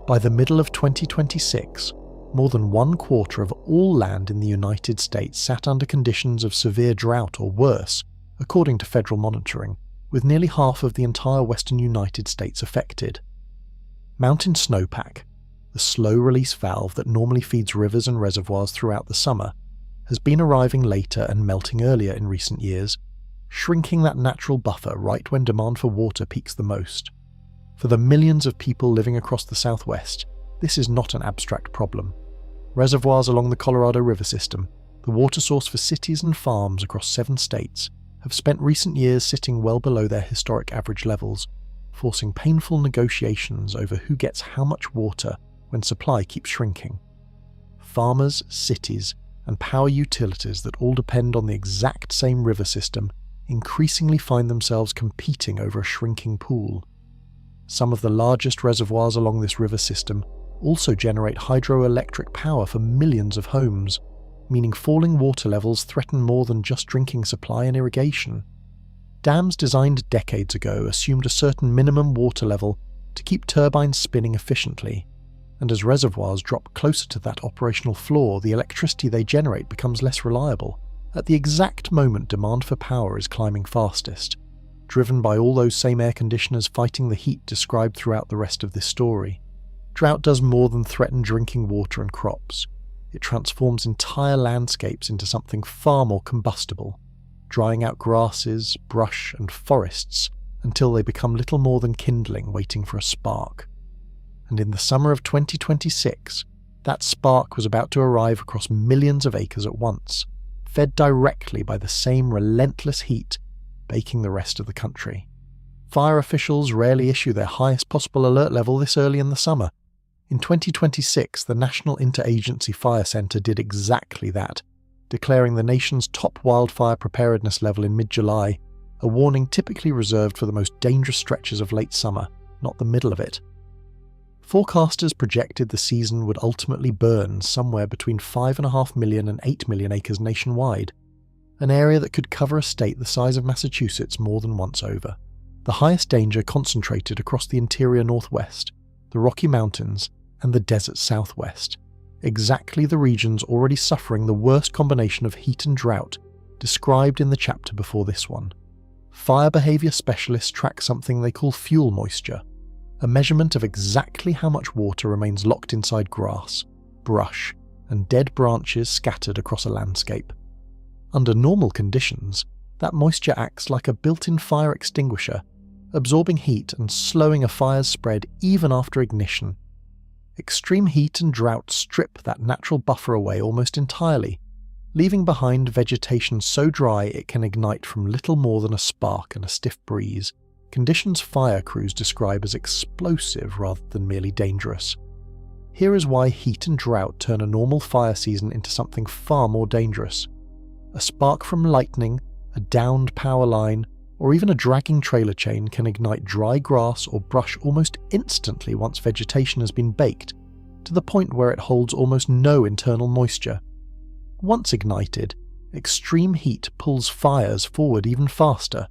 By the middle of 2026, more than 1/4 of all land in the United States sat under conditions of severe drought or worse, according to federal monitoring, with nearly half of the entire western United States affected. Mountain snowpack, the slow-release valve that normally feeds rivers and reservoirs throughout the summer, has been arriving later and melting earlier in recent years, shrinking that natural buffer right when demand for water peaks the most. For the millions of people living across the Southwest, this is not an abstract problem. Reservoirs along the Colorado River system, the water source for cities and farms across 7 states, have spent recent years sitting well below their historic average levels, forcing painful negotiations over who gets how much water when supply keeps shrinking. Farmers, cities, and power utilities that all depend on the exact same river system increasingly find themselves competing over a shrinking pool. Some of the largest reservoirs along this river system also generate hydroelectric power for millions of homes, meaning falling water levels threaten more than just drinking supply and irrigation. Dams designed decades ago assumed a certain minimum water level to keep turbines spinning efficiently, and as reservoirs drop closer to that operational floor, the electricity they generate becomes less reliable, at the exact moment demand for power is climbing fastest, driven by all those same air conditioners fighting the heat described throughout the rest of this story. Drought does more than threaten drinking water and crops. It transforms entire landscapes into something far more combustible, drying out grasses, brush, and forests until they become little more than kindling waiting for a spark. And in the summer of 2026, that spark was about to arrive across millions of acres at once, fed directly by the same relentless heat baking the rest of the country. Fire officials rarely issue their highest possible alert level this early in the summer. In 2026, the National Interagency Fire Center did exactly that, declaring the nation's top wildfire preparedness level in mid-July, a warning typically reserved for the most dangerous stretches of late summer, not the middle of it. Forecasters projected the season would ultimately burn somewhere between 5.5 million and 8 million acres nationwide, an area that could cover a state the size of Massachusetts more than once over. The highest danger concentrated across the interior northwest, the Rocky Mountains, and the desert southwest, exactly the regions already suffering the worst combination of heat and drought described in the chapter before this one. Fire behavior specialists track something they call fuel moisture, a measurement of exactly how much water remains locked inside grass, brush, and dead branches scattered across a landscape. Under normal conditions, that moisture acts like a built-in fire extinguisher, absorbing heat and slowing a fire's spread even after ignition. Extreme heat and drought strip that natural buffer away almost entirely, leaving behind vegetation so dry it can ignite from little more than a spark and a stiff breeze, conditions fire crews describe as explosive rather than merely dangerous. Here is why heat and drought turn a normal fire season into something far more dangerous. A spark from lightning, a downed power line, or even a dragging trailer chain can ignite dry grass or brush almost instantly once vegetation has been baked, to the point where it holds almost no internal moisture. Once ignited, extreme heat pulls fires forward even faster,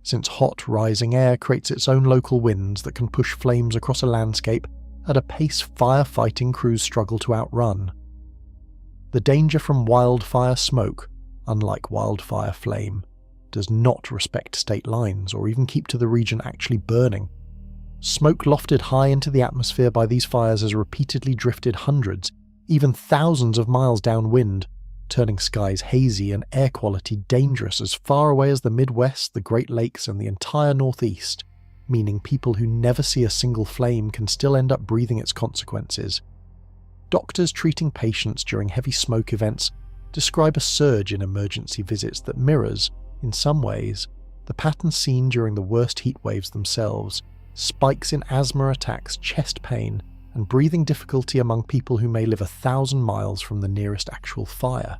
since hot, rising air creates its own local winds that can push flames across a landscape at a pace firefighting crews struggle to outrun. The danger from wildfire smoke, unlike wildfire flame, does not respect state lines or even keep to the region actually burning. Smoke lofted high into the atmosphere by these fires has repeatedly drifted hundreds, even thousands of miles downwind, turning skies hazy and air quality dangerous as far away as the Midwest, the Great Lakes, and the entire Northeast, meaning people who never see a single flame can still end up breathing its consequences. Doctors treating patients during heavy smoke events describe a surge in emergency visits that mirrors, in some ways, the pattern seen during the worst heat waves themselves: spikes in asthma attacks, chest pain, and breathing difficulty among people who may live 1,000 miles from the nearest actual fire.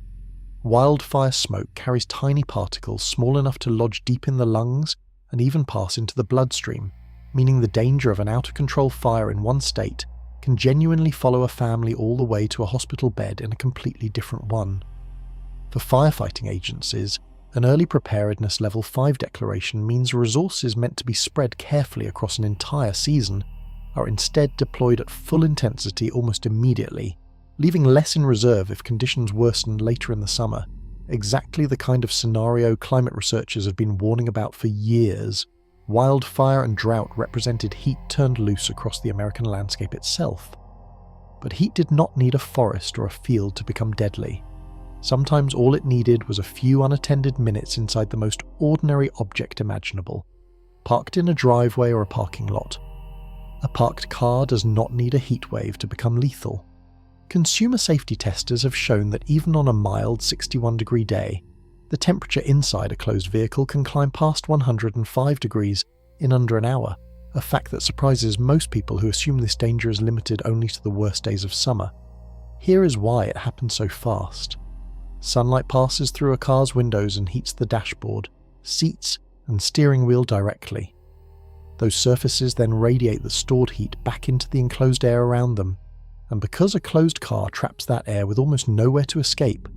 Wildfire smoke carries tiny particles small enough to lodge deep in the lungs and even pass into the bloodstream, meaning the danger of an out-of-control fire in one state can genuinely follow a family all the way to a hospital bed in a completely different one. For firefighting agencies, an early preparedness level 5 declaration means resources meant to be spread carefully across an entire season are instead deployed at full intensity almost immediately, leaving less in reserve if conditions worsen later in the summer, exactly the kind of scenario climate researchers have been warning about for years. Wildfire and drought represented heat turned loose across the American landscape itself. But heat did not need a forest or a field to become deadly. Sometimes all it needed was a few unattended minutes inside the most ordinary object imaginable, parked in a driveway or a parking lot. A parked car does not need a heat wave to become lethal. Consumer safety testers have shown that even on a mild 61-degree day, the temperature inside a closed vehicle can climb past 105 degrees in under an hour, a fact that surprises most people who assume this danger is limited only to the worst days of summer. Here is why it happens so fast. Sunlight passes through a car's windows and heats the dashboard, seats, and steering wheel directly. Those surfaces then radiate the stored heat back into the enclosed air around them, and because a closed car traps that air with almost nowhere to escape,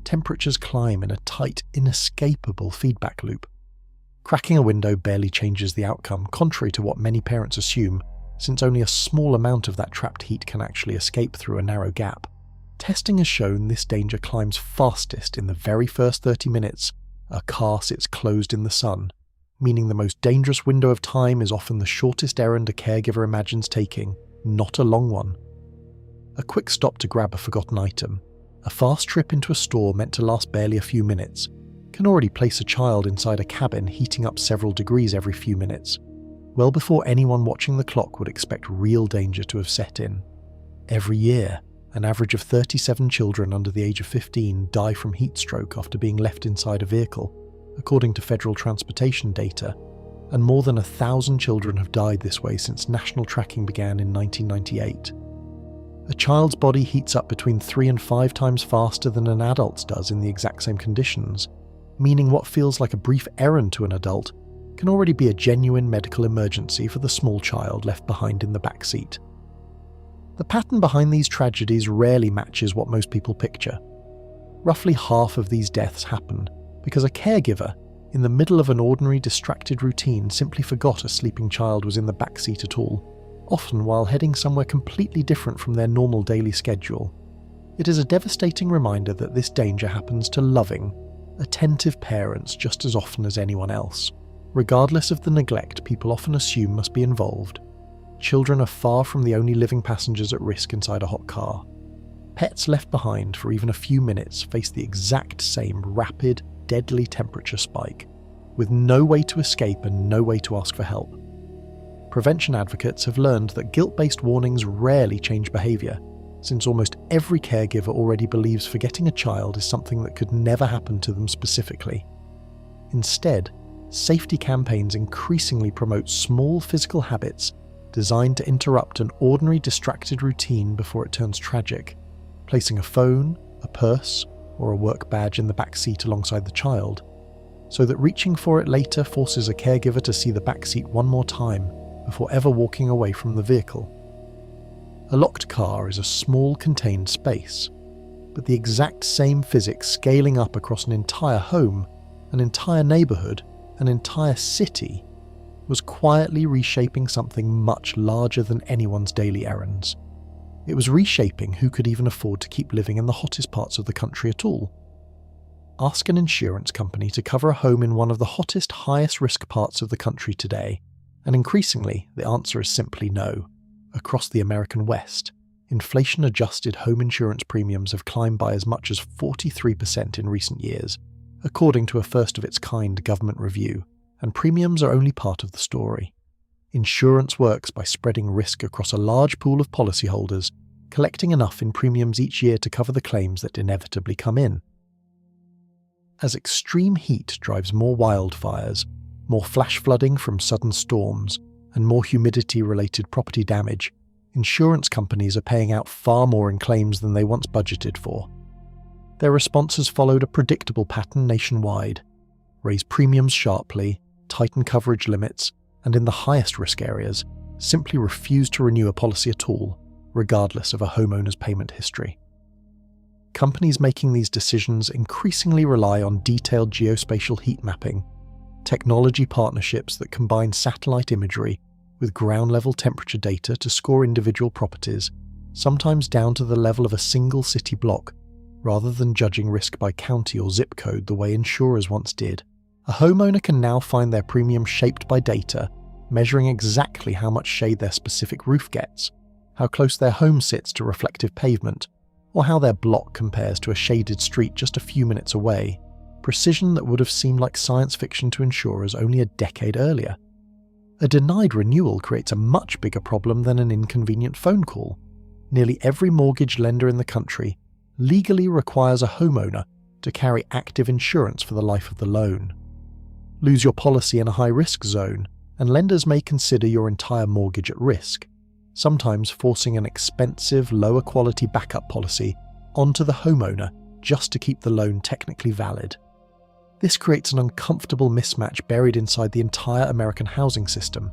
temperatures climb in a tight, inescapable feedback loop. Cracking a window barely changes the outcome, contrary to what many parents assume, since only a small amount of that trapped heat can actually escape through a narrow gap. Testing has shown this danger climbs fastest in the very first 30 minutes a car sits closed in the sun, meaning the most dangerous window of time is often the shortest errand a caregiver imagines taking, not a long one. A quick stop to grab a forgotten item, a fast trip into a store meant to last barely a few minutes, can already place a child inside a cabin heating up several degrees every few minutes, well before anyone watching the clock would expect real danger to have set in. Every year, an average of 37 children under the age of 15 die from heat stroke after being left inside a vehicle, according to federal transportation data, and more than 1,000 children have died this way since national tracking began in 1998. A child's body heats up between 3 and 5 times faster than an adult's does in the exact same conditions, meaning what feels like a brief errand to an adult can already be a genuine medical emergency for the small child left behind in the back seat. The pattern behind these tragedies rarely matches what most people picture. Roughly half of these deaths happen because a caregiver, in the middle of an ordinary distracted routine, simply forgot a sleeping child was in the back seat at all, often while heading somewhere completely different from their normal daily schedule. It is a devastating reminder that this danger happens to loving, attentive parents just as often as anyone else. Regardless of the neglect people often assume must be involved, children are far from the only living passengers at risk inside a hot car. Pets left behind for even a few minutes face the exact same rapid, deadly temperature spike, with no way to escape and no way to ask for help. Prevention advocates have learned that guilt-based warnings rarely change behaviour, since almost every caregiver already believes forgetting a child is something that could never happen to them specifically. Instead, safety campaigns increasingly promote small physical habits designed to interrupt an ordinary distracted routine before it turns tragic, placing a phone, a purse, or a work badge in the back seat alongside the child, so that reaching for it later forces a caregiver to see the back seat one more time before ever walking away from the vehicle. A locked car is a small contained space, but the exact same physics scaling up across an entire home, an entire neighbourhood, an entire city was quietly reshaping something much larger than anyone's daily errands. It was reshaping who could even afford to keep living in the hottest parts of the country at all. Ask an insurance company to cover a home in one of the hottest, highest risk parts of the country today, and increasingly the answer is simply no. Across the American West, inflation-adjusted home insurance premiums have climbed by as much as 43% in recent years, according to a first-of-its-kind government review, and premiums are only part of the story. Insurance works by spreading risk across a large pool of policyholders, collecting enough in premiums each year to cover the claims that inevitably come in. As extreme heat drives more wildfires, more flash flooding from sudden storms, and more humidity-related property damage, insurance companies are paying out far more in claims than they once budgeted for. Their responses followed a predictable pattern nationwide: raise premiums sharply, tighten coverage limits, and in the highest risk areas, simply refuse to renew a policy at all, regardless of a homeowner's payment history. Companies making these decisions increasingly rely on detailed geospatial heat mapping, technology partnerships that combine satellite imagery with ground-level temperature data to score individual properties, sometimes down to the level of a single city block, rather than judging risk by county or zip code the way insurers once did. A homeowner can now find their premium shaped by data, measuring exactly how much shade their specific roof gets, how close their home sits to reflective pavement, or how their block compares to a shaded street just a few minutes away, precision that would have seemed like science fiction to insurers only a decade earlier. A denied renewal creates a much bigger problem than an inconvenient phone call. Nearly every mortgage lender in the country legally requires a homeowner to carry active insurance for the life of the loan. Lose your policy in a high-risk zone, and lenders may consider your entire mortgage at risk, sometimes forcing an expensive, lower-quality backup policy onto the homeowner just to keep the loan technically valid. This creates an uncomfortable mismatch buried inside the entire American housing system.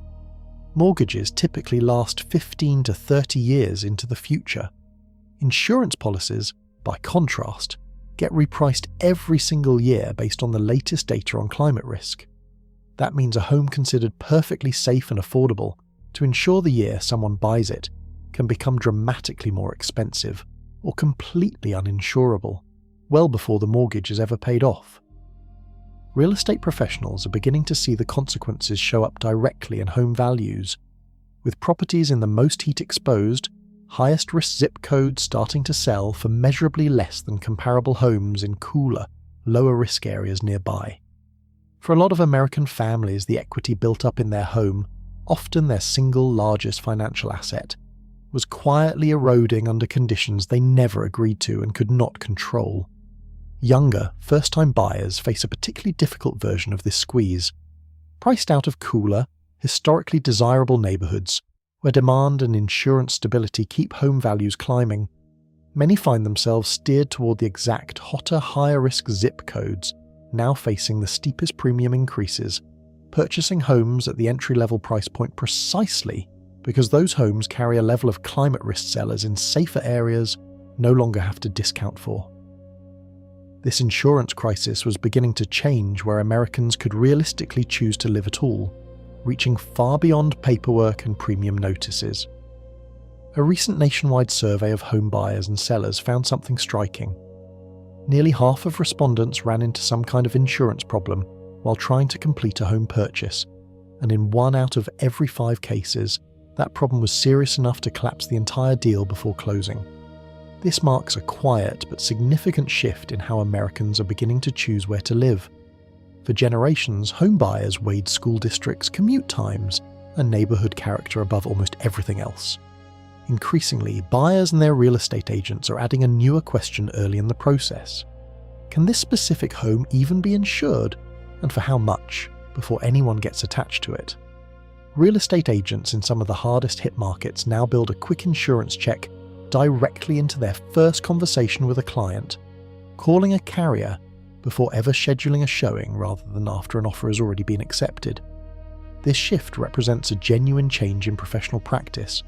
Mortgages typically last 15 to 30 years into the future. Insurance policies, by contrast, get repriced every single year based on the latest data on climate risk. That means a home considered perfectly safe and affordable to ensure the year someone buys it can become dramatically more expensive or completely uninsurable, well before the mortgage is ever paid off. Real estate professionals are beginning to see the consequences show up directly in home values, with properties in the most heat-exposed, highest-risk zip codes starting to sell for measurably less than comparable homes in cooler, lower-risk areas nearby. For a lot of American families, the equity built up in their home, often their single largest financial asset, was quietly eroding under conditions they never agreed to and could not control. Younger, first-time buyers face a particularly difficult version of this squeeze. Priced out of cooler, historically desirable neighborhoods, where demand and insurance stability keep home values climbing, many find themselves steered toward the exact hotter, higher-risk zip codes, now facing the steepest premium increases, purchasing homes at the entry-level price point precisely because those homes carry a level of climate risk sellers in safer areas no longer have to discount for. This insurance crisis was beginning to change where Americans could realistically choose to live at all, reaching far beyond paperwork and premium notices. A recent nationwide survey of home buyers and sellers found something striking. Nearly half of respondents ran into some kind of insurance problem while trying to complete a home purchase, and in 1 out of every 5 cases, that problem was serious enough to collapse the entire deal before closing. This marks a quiet but significant shift in how Americans are beginning to choose where to live. For generations, home buyers weighed school districts, commute times, and neighborhood character above almost everything else. Increasingly, buyers and their real estate agents are adding a newer question early in the process. Can this specific home even be insured, and for how much, before anyone gets attached to it? Real estate agents in some of the hardest hit markets now build a quick insurance check directly into their first conversation with a client, calling a carrier before ever scheduling a showing rather than after an offer has already been accepted. This shift represents a genuine change in professional practice,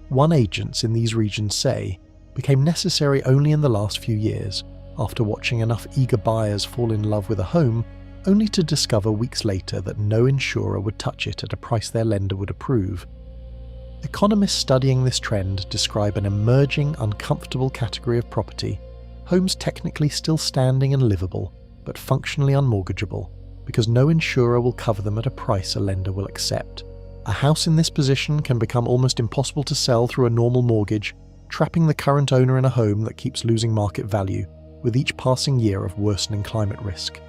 one agents in these regions say became necessary only in the last few years, after watching enough eager buyers fall in love with a home only to discover weeks later that no insurer would touch it at a price their lender would approve. Economists studying this trend describe an emerging, uncomfortable category of property, homes technically still standing and livable, but functionally unmortgageable, because no insurer will cover them at a price a lender will accept. A house in this position can become almost impossible to sell through a normal mortgage, trapping the current owner in a home that keeps losing market value with each passing year of worsening climate risk.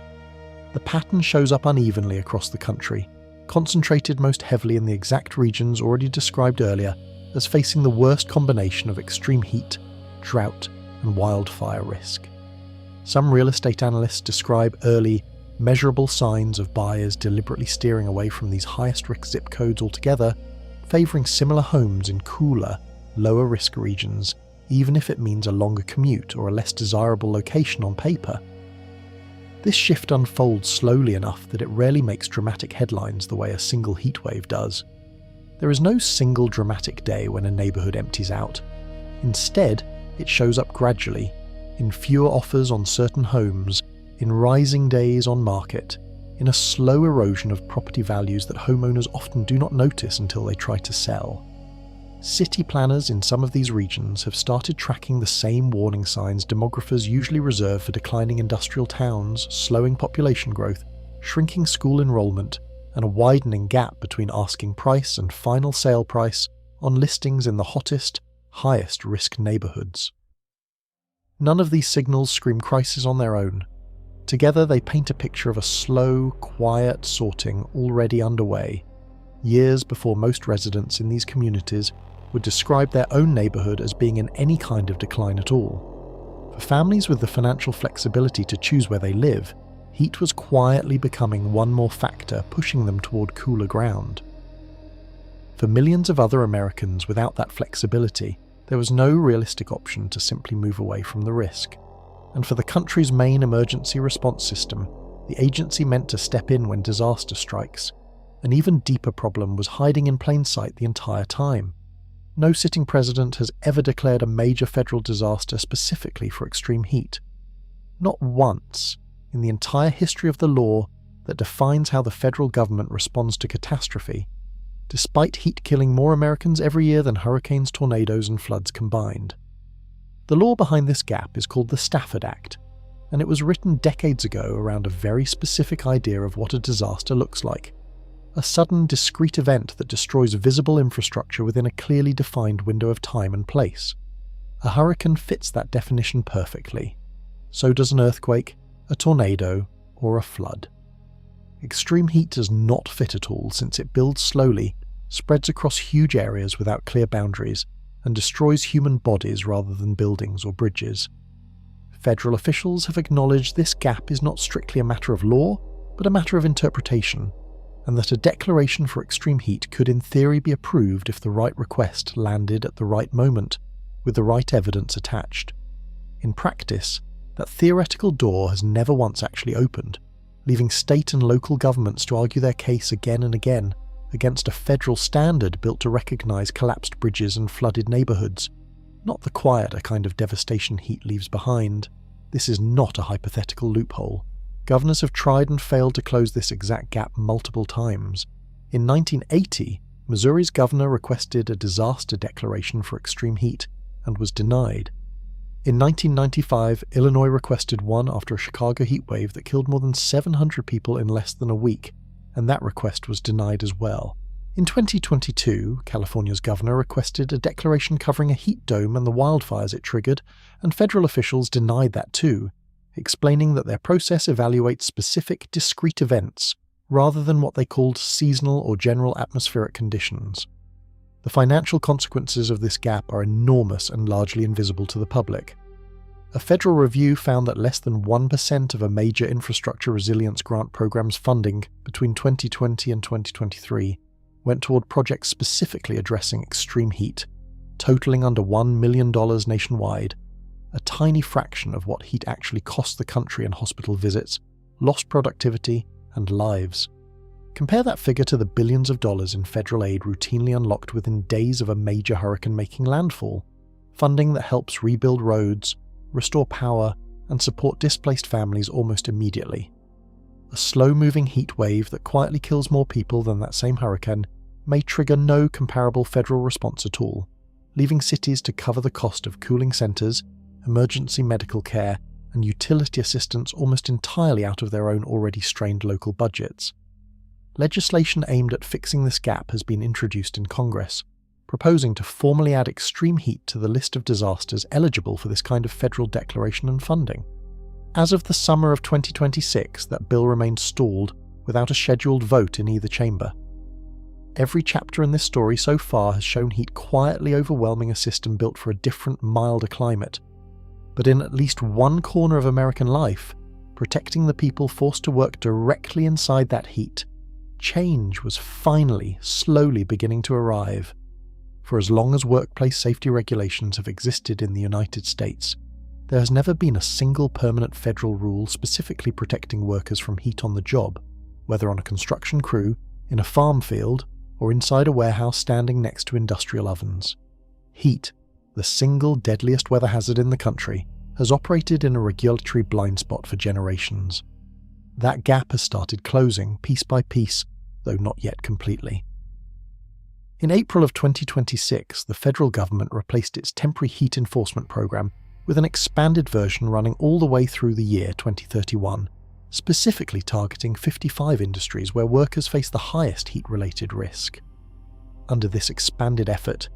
The pattern shows up unevenly across the country, concentrated most heavily in the exact regions already described earlier as facing the worst combination of extreme heat, drought, and wildfire risk. Some real estate analysts describe early, measurable signs of buyers deliberately steering away from these highest-risk zip codes altogether, favouring similar homes in cooler, lower-risk regions, even if it means a longer commute or a less desirable location on paper. This shift unfolds slowly enough that it rarely makes dramatic headlines the way a single heatwave does. There is no single dramatic day when a neighbourhood empties out. Instead, it shows up gradually, in fewer offers on certain homes, in rising days on market, in a slow erosion of property values that homeowners often do not notice until they try to sell. City planners in some of these regions have started tracking the same warning signs demographers usually reserve for declining industrial towns, slowing population growth, shrinking school enrollment, and a widening gap between asking price and final sale price on listings in the hottest, highest risk neighbourhoods. None of these signals scream crisis on their own. Together they paint a picture of a slow, quiet sorting already underway, years before most residents in these communities would describe their own neighbourhood as being in any kind of decline at all. For families with the financial flexibility to choose where they live, heat was quietly becoming one more factor pushing them toward cooler ground. For millions of other Americans without that flexibility, there was no realistic option to simply move away from the risk. And for the country's main emergency response system, the agency meant to step in when disaster strikes, an even deeper problem was hiding in plain sight the entire time. No sitting president has ever declared a major federal disaster specifically for extreme heat. Not once, in the entire history of the law that defines how the federal government responds to catastrophe, despite heat killing more Americans every year than hurricanes, tornadoes, and floods combined. The law behind this gap is called the Stafford Act, and it was written decades ago around a very specific idea of what a disaster looks like. A sudden, discrete event that destroys visible infrastructure within a clearly defined window of time and place. A hurricane fits that definition perfectly. So does an earthquake, a tornado, or a flood. Extreme heat does not fit at all since it builds slowly, spreads across huge areas without clear boundaries, and destroys human bodies rather than buildings or bridges. Federal officials have acknowledged this gap is not strictly a matter of law, but a matter of interpretation, and that a declaration for extreme heat could in theory be approved if the right request landed at the right moment, with the right evidence attached. In practice, that theoretical door has never once actually opened, leaving state and local governments to argue their case again and again against a federal standard built to recognise collapsed bridges and flooded neighbourhoods, not the quieter kind of devastation heat leaves behind. This is not a hypothetical loophole. Governors have tried and failed to close this exact gap multiple times. In 1980, Missouri's governor requested a disaster declaration for extreme heat and was denied. In 1995, Illinois requested one after a Chicago heatwave that killed more than 700 people in less than a week, and that request was denied as well. In 2022, California's governor requested a declaration covering a heat dome and the wildfires it triggered, and federal officials denied that too, explaining that their process evaluates specific, discrete events, rather than what they called seasonal or general atmospheric conditions. The financial consequences of this gap are enormous and largely invisible to the public. A federal review found that less than 1% of a major infrastructure resilience grant program's funding between 2020 and 2023 went toward projects specifically addressing extreme heat, totaling under $1 million nationwide, a tiny fraction of what heat actually cost the country in hospital visits, lost productivity, and lives. Compare that figure to the billions of dollars in federal aid routinely unlocked within days of a major hurricane making landfall, funding that helps rebuild roads, restore power, and support displaced families almost immediately. A slow-moving heat wave that quietly kills more people than that same hurricane may trigger no comparable federal response at all, leaving cities to cover the cost of cooling centres, emergency medical care, and utility assistance almost entirely out of their own already strained local budgets. Legislation aimed at fixing this gap has been introduced in Congress, proposing to formally add extreme heat to the list of disasters eligible for this kind of federal declaration and funding. As of the summer of 2026, that bill remained stalled without a scheduled vote in either chamber. Every chapter in this story so far has shown heat quietly overwhelming a system built for a different, milder climate. but in at least one corner of American life, protecting the people forced to work directly inside that heat, change was finally, slowly beginning to arrive. For as long as workplace safety regulations have existed in the United States, there has never been a single permanent federal rule specifically protecting workers from heat on the job, whether on a construction crew, in a farm field, or inside a warehouse standing next to industrial ovens. Heat, the single deadliest weather hazard in the country, has operated in a regulatory blind spot for generations. That gap has started closing piece by piece, though not yet completely. In April of 2026, the federal government replaced its temporary heat enforcement program with an expanded version running all the way through the year 2031, specifically targeting 55 industries where workers face the highest heat-related risk. Under this expanded effort,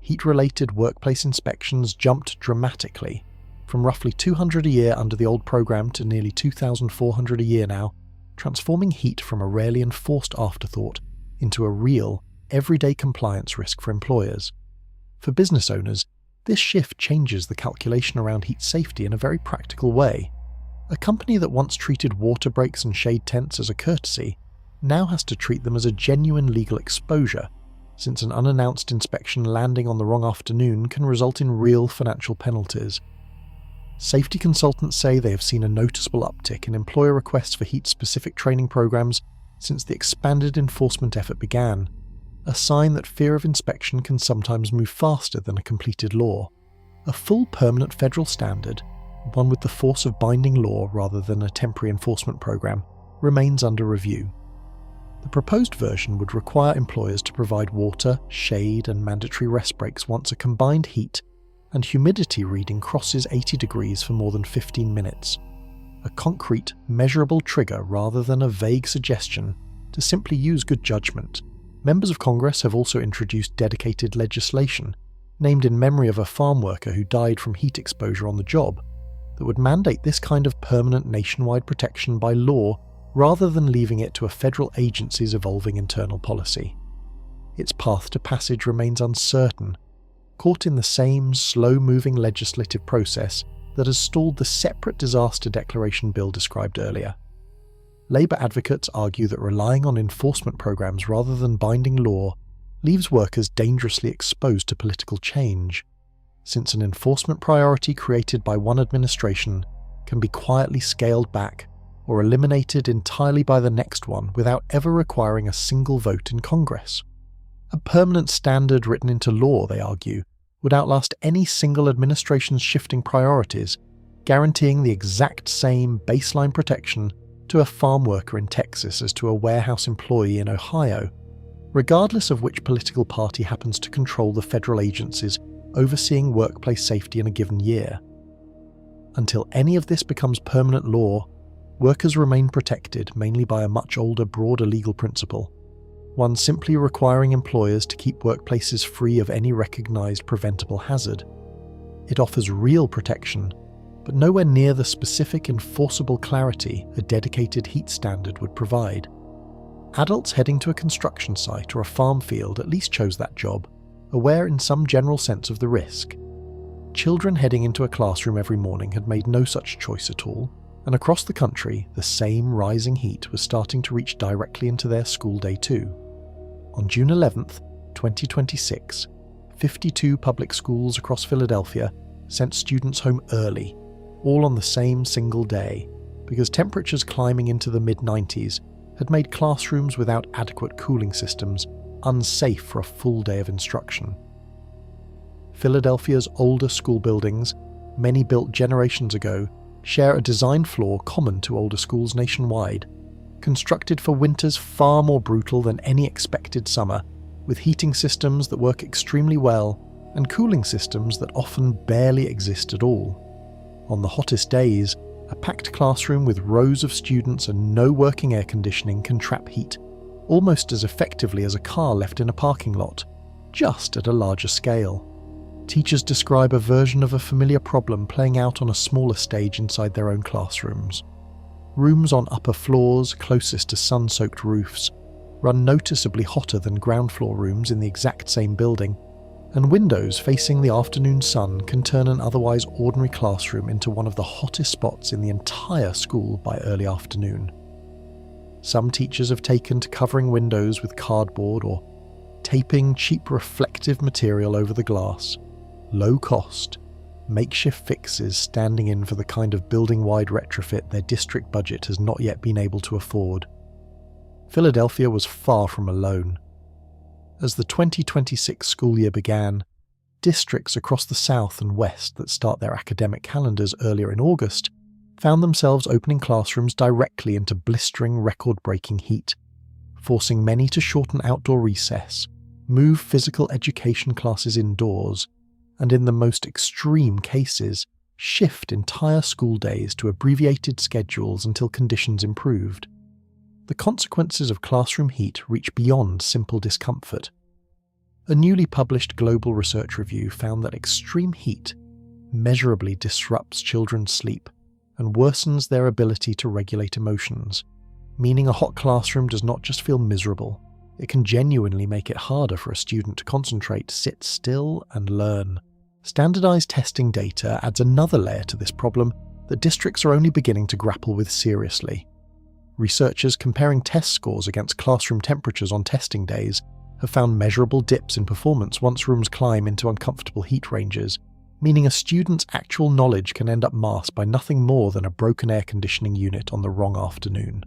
heat-related workplace inspections jumped dramatically, from roughly 200 a year under the old program to nearly 2,400 a year now, transforming heat from a rarely enforced afterthought into a real, everyday compliance risk for employers. For business owners, this shift changes the calculation around heat safety in a very practical way. A company that once treated water breaks and shade tents as a courtesy now has to treat them as a genuine legal exposure, since an unannounced inspection landing on the wrong afternoon can result in real financial penalties. Safety consultants say they have seen a noticeable uptick in employer requests for heat-specific training programs since the expanded enforcement effort began, a sign that fear of inspection can sometimes move faster than a completed law. A full permanent federal standard, one with the force of binding law rather than a temporary enforcement program, remains under review. The proposed version would require employers to provide water, shade, and mandatory rest breaks once a combined heat and humidity reading crosses 80 degrees for more than 15 minutes. A concrete, measurable trigger rather than a vague suggestion to simply use good judgment. Members of Congress have also introduced dedicated legislation, named in memory of a farm worker who died from heat exposure on the job, that would mandate this kind of permanent nationwide protection by law rather than leaving it to a federal agency's evolving internal policy. Its path to passage remains uncertain, caught in the same slow-moving legislative process that has stalled the separate disaster declaration bill described earlier. Labour advocates argue that relying on enforcement programs rather than binding law leaves workers dangerously exposed to political change, since an enforcement priority created by one administration can be quietly scaled back or eliminated entirely by the next one without ever requiring a single vote in Congress. A permanent standard written into law, they argue, would outlast any single administration's shifting priorities, guaranteeing the exact same baseline protection to a farm worker in Texas as to a warehouse employee in Ohio, regardless of which political party happens to control the federal agencies overseeing workplace safety in a given year. Until any of this becomes permanent law, workers remain protected mainly by a much older, broader legal principle, one simply requiring employers to keep workplaces free of any recognised preventable hazard. It offers real protection, but nowhere near the specific enforceable clarity a dedicated heat standard would provide. Adults heading to a construction site or a farm field at least chose that job, aware in some general sense of the risk. Children heading into a classroom every morning had made no such choice at all, and across the country the same rising heat was starting to reach directly into their school day too. On June 11th, 2026, 52 public schools across Philadelphia sent students home early, all on the same single day, because temperatures climbing into the mid-90s had made classrooms without adequate cooling systems unsafe for a full day of instruction. Philadelphia's older school buildings, many built generations ago, share a design flaw common to older schools nationwide, constructed for winters far more brutal than any expected summer, with heating systems that work extremely well and cooling systems that often barely exist at all. On the hottest days, a packed classroom with rows of students and no working air conditioning can trap heat, almost as effectively as a car left in a parking lot, just at a larger scale. Teachers describe a version of a familiar problem playing out on a smaller stage inside their own classrooms. Rooms on upper floors, closest to sun-soaked roofs, run noticeably hotter than ground floor rooms in the exact same building, And windows facing the afternoon sun can turn an otherwise ordinary classroom into one of the hottest spots in the entire school by early afternoon. Some teachers have taken to covering windows with cardboard or taping cheap reflective material over the glass. Low-cost, makeshift fixes standing in for the kind of building-wide retrofit their district budget has not yet been able to afford. Philadelphia was far from alone. As the 2026 school year began, districts across the South and West that start their academic calendars earlier in August found themselves opening classrooms directly into blistering, record-breaking heat, forcing many to shorten outdoor recess, move physical education classes indoors, and in the most extreme cases, shift entire school days to abbreviated schedules until conditions improved. The consequences of classroom heat reach beyond simple discomfort. A newly published global research review found that extreme heat measurably disrupts children's sleep and worsens their ability to regulate emotions, meaning a hot classroom does not just feel miserable, it can genuinely make it harder for a student to concentrate, sit still, and learn. Standardized testing data adds another layer to this problem that districts are only beginning to grapple with seriously. Researchers comparing test scores against classroom temperatures on testing days have found measurable dips in performance once rooms climb into uncomfortable heat ranges, meaning a student's actual knowledge can end up masked by nothing more than a broken air conditioning unit on the wrong afternoon.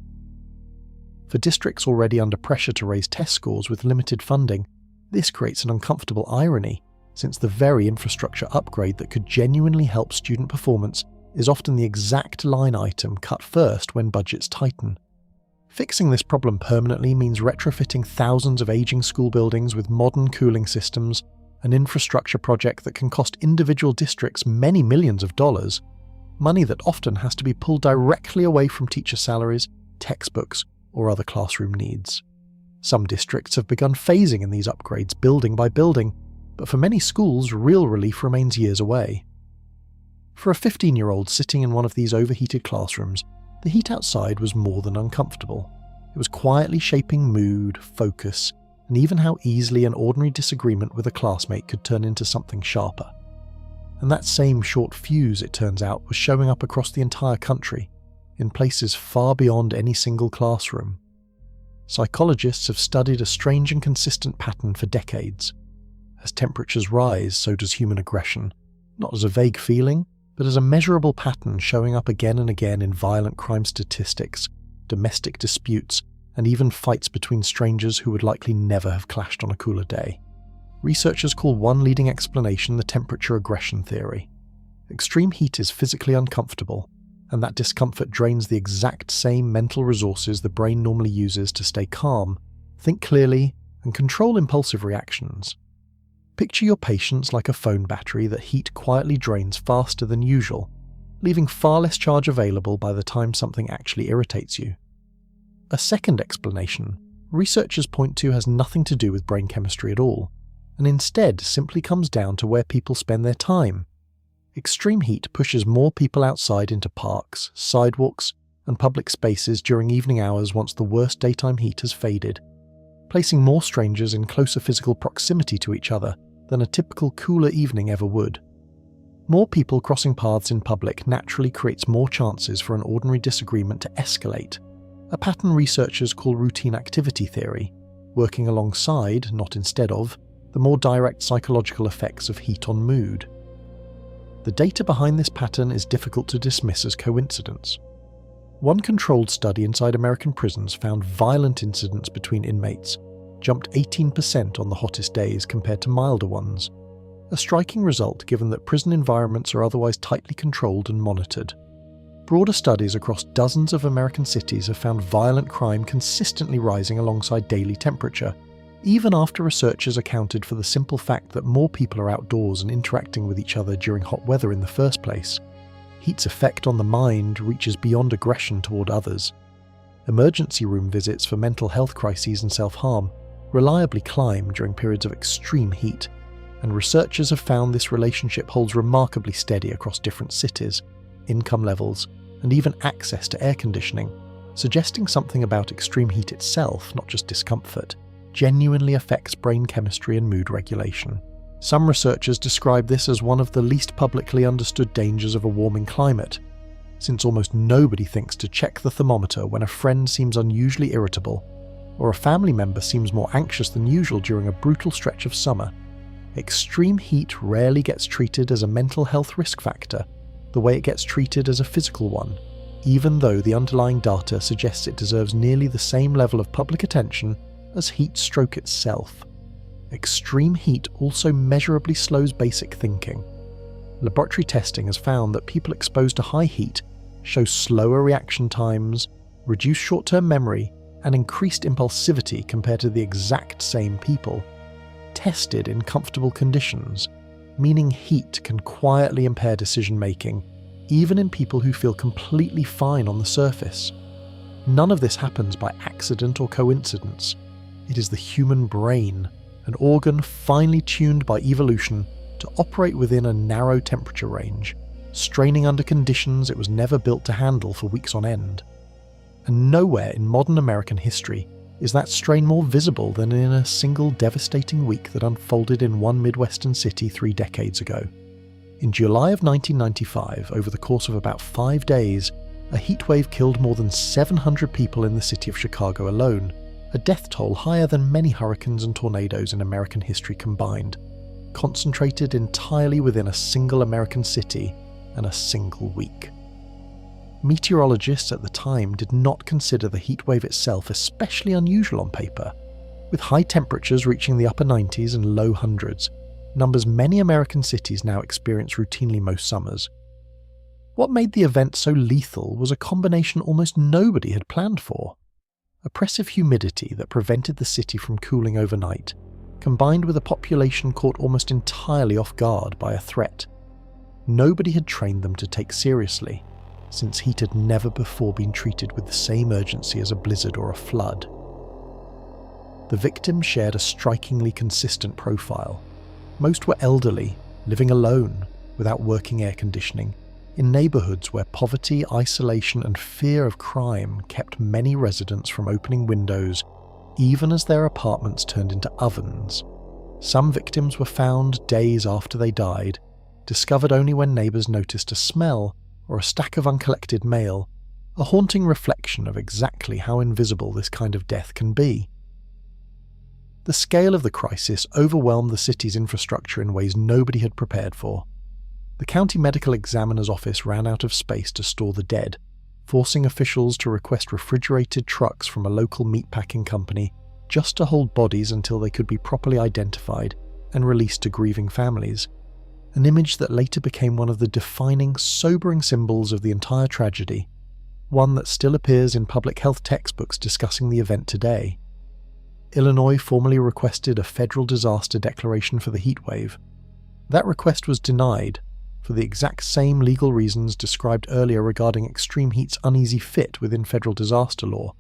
For districts already under pressure to raise test scores with limited funding, this creates an uncomfortable irony, since the very infrastructure upgrade that could genuinely help student performance is often the exact line item cut first when budgets tighten. Fixing this problem permanently means retrofitting thousands of aging school buildings with modern cooling systems, an infrastructure project that can cost individual districts many millions of dollars, money that often has to be pulled directly away from teacher salaries, textbooks, or other classroom needs. Some districts have begun phasing in these upgrades building by building, but for many schools, real relief remains years away. For a 15-year-old sitting in one of these overheated classrooms, the heat outside was more than uncomfortable. It was quietly shaping mood, focus, and even how easily an ordinary disagreement with a classmate could turn into something sharper. And that same short fuse, it turns out, was showing up across the entire country, in places far beyond any single classroom. Psychologists have studied a strange and consistent pattern for decades. As temperatures rise, so does human aggression, not as a vague feeling, but as a measurable pattern showing up again and again in violent crime statistics, domestic disputes, and even fights between strangers who would likely never have clashed on a cooler day. Researchers call one leading explanation the temperature aggression theory. Extreme heat is physically uncomfortable, and that discomfort drains the exact same mental resources the brain normally uses to stay calm, think clearly, and control impulsive reactions. Picture your patience like a phone battery that heat quietly drains faster than usual, leaving far less charge available by the time something actually irritates you. A second explanation, researchers point to, has nothing to do with brain chemistry at all, and instead simply comes down to where people spend their time. Extreme heat pushes more people outside into parks, sidewalks, and public spaces during evening hours once the worst daytime heat has faded, placing more strangers in closer physical proximity to each other than a typical cooler evening ever would. More people crossing paths in public naturally creates more chances for an ordinary disagreement to escalate, a pattern researchers call routine activity theory, working alongside, not instead of, the more direct psychological effects of heat on mood. The data behind this pattern is difficult to dismiss as coincidence. One controlled study inside American prisons found violent incidents between inmates jumped 18% on the hottest days compared to milder ones, a striking result given that prison environments are otherwise tightly controlled and monitored. Broader studies across dozens of American cities have found violent crime consistently rising alongside daily temperature, even after researchers accounted for the simple fact that more people are outdoors and interacting with each other during hot weather in the first place. Heat's effect on the mind reaches beyond aggression toward others. Emergency room visits for mental health crises and self-harm reliably climb during periods of extreme heat, and researchers have found this relationship holds remarkably steady across different cities, income levels, and even access to air conditioning, suggesting something about extreme heat itself, not just discomfort, genuinely affects brain chemistry and mood regulation. Some researchers describe this as one of the least publicly understood dangers of a warming climate, since almost nobody thinks to check the thermometer when a friend seems unusually irritable, or a family member seems more anxious than usual during a brutal stretch of summer. Extreme heat rarely gets treated as a mental health risk factor, the way it gets treated as a physical one, even though the underlying data suggests it deserves nearly the same level of public attention as heat stroke itself. Extreme heat also measurably slows basic thinking. Laboratory testing has found that people exposed to high heat show slower reaction times, reduced short-term memory, and increased impulsivity compared to the exact same people tested in comfortable conditions, meaning heat can quietly impair decision-making, even in people who feel completely fine on the surface. None of this happens by accident or coincidence. It is the human brain, an organ finely tuned by evolution to operate within a narrow temperature range, straining under conditions it was never built to handle for weeks on end. And nowhere in modern American history is that strain more visible than in a single devastating week that unfolded in one Midwestern city 3 decades ago. In July of 1995, over the course of about 5 days, a heatwave killed more than 700 people in the city of Chicago alone, a death toll higher than many hurricanes and tornadoes in American history combined, concentrated entirely within a single American city and a single week. Meteorologists at the time did not consider the heatwave itself especially unusual on paper, with high temperatures reaching the upper 90s and low hundreds, numbers many American cities now experience routinely most summers. What made the event so lethal was a combination almost nobody had planned for. Oppressive humidity that prevented the city from cooling overnight, combined with a population caught almost entirely off guard by a threat nobody had trained them to take seriously, since heat had never before been treated with the same urgency as a blizzard or a flood. The victims shared a strikingly consistent profile. Most were elderly, living alone, without working air conditioning, in neighbourhoods where poverty, isolation and fear of crime kept many residents from opening windows, even as their apartments turned into ovens. Some victims were found days after they died, discovered only when neighbours noticed a smell or a stack of uncollected mail, a haunting reflection of exactly how invisible this kind of death can be. The scale of the crisis overwhelmed the city's infrastructure in ways nobody had prepared for. The county medical examiner's office ran out of space to store the dead, forcing officials to request refrigerated trucks from a local meatpacking company just to hold bodies until they could be properly identified and released to grieving families, an image that later became one of the defining, sobering symbols of the entire tragedy, one that still appears in public health textbooks discussing the event today. Illinois formally requested a federal disaster declaration for the heatwave. That request was denied, for the exact same legal reasons described earlier regarding extreme heat's uneasy fit within federal disaster law,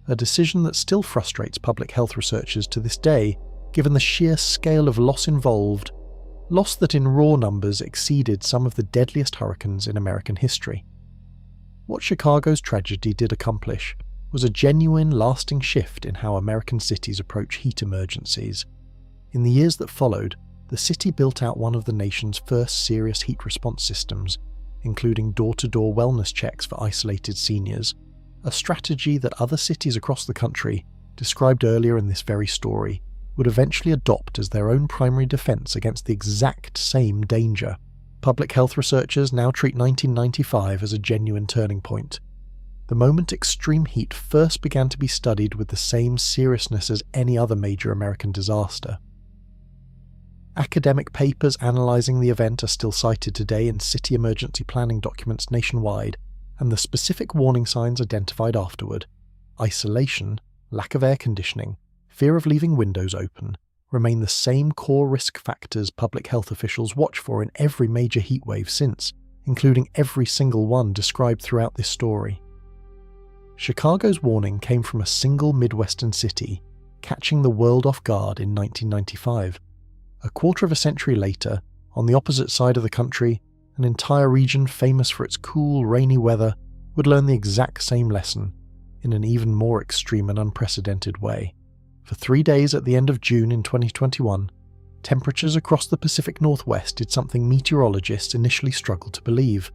a decision that still frustrates public health researchers to this day, given the sheer scale of loss involved, loss that in raw numbers exceeded some of the deadliest hurricanes in American history. What Chicago's tragedy did accomplish was a genuine, lasting shift in how American cities approach heat emergencies. In the years that followed, the city built out one of the nation's first serious heat response systems, including door-to-door wellness checks for isolated seniors, a strategy that other cities across the country, described earlier in this very story, would eventually adopt as their own primary defense against the exact same danger. Public health researchers now treat 1995 as a genuine turning point, the moment extreme heat first began to be studied with the same seriousness as any other major American disaster. Academic papers analysing the event are still cited today in city emergency planning documents nationwide, and the specific warning signs identified afterward — isolation, lack of air conditioning, fear of leaving windows open — remain the same core risk factors public health officials watch for in every major heatwave since, including every single one described throughout this story. Chicago's warning came from a single Midwestern city, catching the world off guard in 1995. A quarter of a century later, on the opposite side of the country, an entire region famous for its cool, rainy weather would learn the exact same lesson, in an even more extreme and unprecedented way. For 3 days at the end of June in 2021, temperatures across the Pacific Northwest did something meteorologists initially struggled to believe.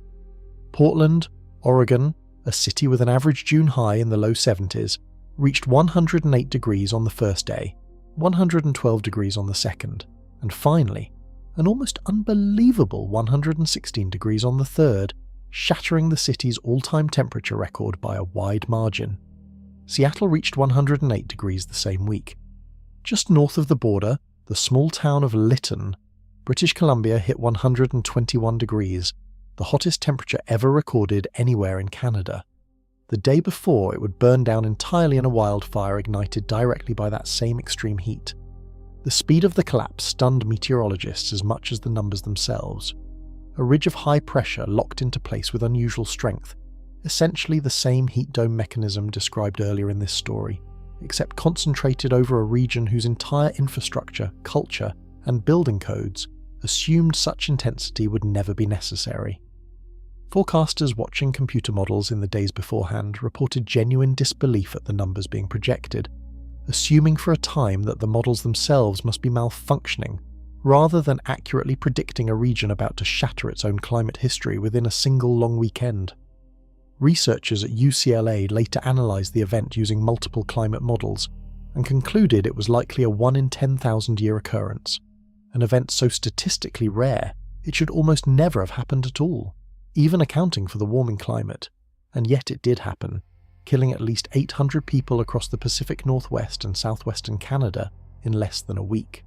Portland, Oregon, a city with an average June high in the low 70s, reached 108 degrees on the first day, 112 degrees on the second, and finally, an almost unbelievable 116 degrees on the third, shattering the city's all-time temperature record by a wide margin. Seattle reached 108 degrees the same week. Just north of the border, the small town of Lytton, British Columbia hit 121 degrees, the hottest temperature ever recorded anywhere in Canada. The day before, it would burn down entirely in a wildfire ignited directly by that same extreme heat. The speed of the collapse stunned meteorologists as much as the numbers themselves. A ridge of high pressure locked into place with unusual strength, essentially the same heat dome mechanism described earlier in this story, except concentrated over a region whose entire infrastructure, culture, and building codes assumed such intensity would never be necessary. Forecasters watching computer models in the days beforehand reported genuine disbelief at the numbers being projected, assuming for a time that the models themselves must be malfunctioning, rather than accurately predicting a region about to shatter its own climate history within a single long weekend. Researchers at UCLA later analysed the event using multiple climate models and concluded it was likely a 1 in 10,000 year occurrence, an event so statistically rare it should almost never have happened at all, even accounting for the warming climate, and yet it did happen, killing at least 800 people across the Pacific Northwest and southwestern Canada in less than a week.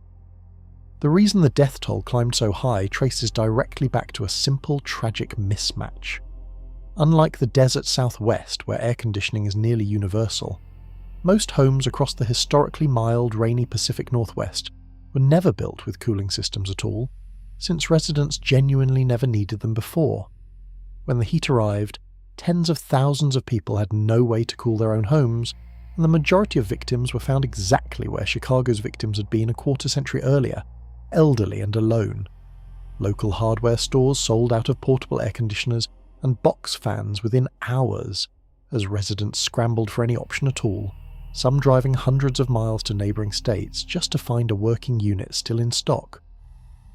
The reason the death toll climbed so high traces directly back to a simple, tragic mismatch. Unlike the desert southwest, where air conditioning is nearly universal, most homes across the historically mild, rainy Pacific Northwest were never built with cooling systems at all, since residents genuinely never needed them before. When the heat arrived, tens of thousands of people had no way to cool their own homes, and the majority of victims were found exactly where Chicago's victims had been a quarter-century earlier, elderly and alone. Local hardware stores sold out of portable air conditioners and box fans within hours, as residents scrambled for any option at all, some driving hundreds of miles to neighbouring states just to find a working unit still in stock.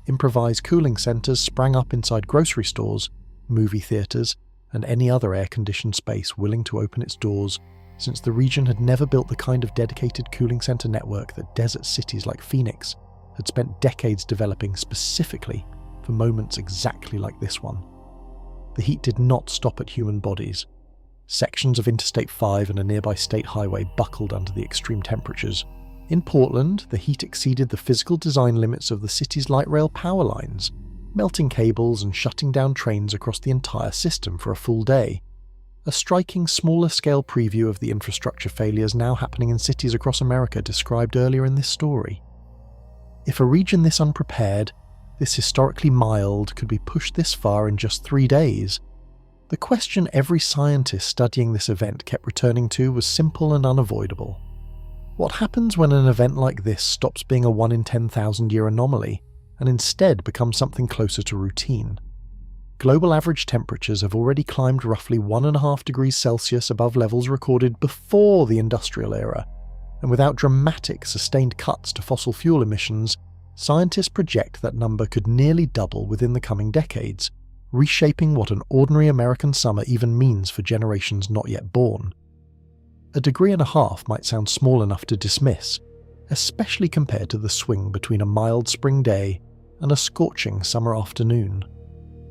Improvised cooling centres sprang up inside grocery stores, movie theatres, and any other air-conditioned space willing to open its doors, since the region had never built the kind of dedicated cooling centre network that desert cities like Phoenix had spent decades developing specifically for moments exactly like this one. The heat did not stop at human bodies. Sections of Interstate 5 and a nearby state highway buckled under the extreme temperatures. In Portland, the heat exceeded the physical design limits of the city's light rail power lines, melting cables and shutting down trains across the entire system for a full day. A striking smaller-scale preview of the infrastructure failures now happening in cities across America described earlier in this story. If a region this unprepared, this historically mild, could be pushed this far in just 3 days, the question every scientist studying this event kept returning to was simple and unavoidable. What happens when an event like this stops being a 1 in 10,000 year anomaly and instead becomes something closer to routine? Global average temperatures have already climbed roughly 1.5 degrees Celsius above levels recorded before the industrial era, and without dramatic sustained cuts to fossil fuel emissions, scientists project that number could nearly double within the coming decades, reshaping what an ordinary American summer even means for generations not yet born. 1.5 degrees might sound small enough to dismiss, especially compared to the swing between a mild spring day and a scorching summer afternoon.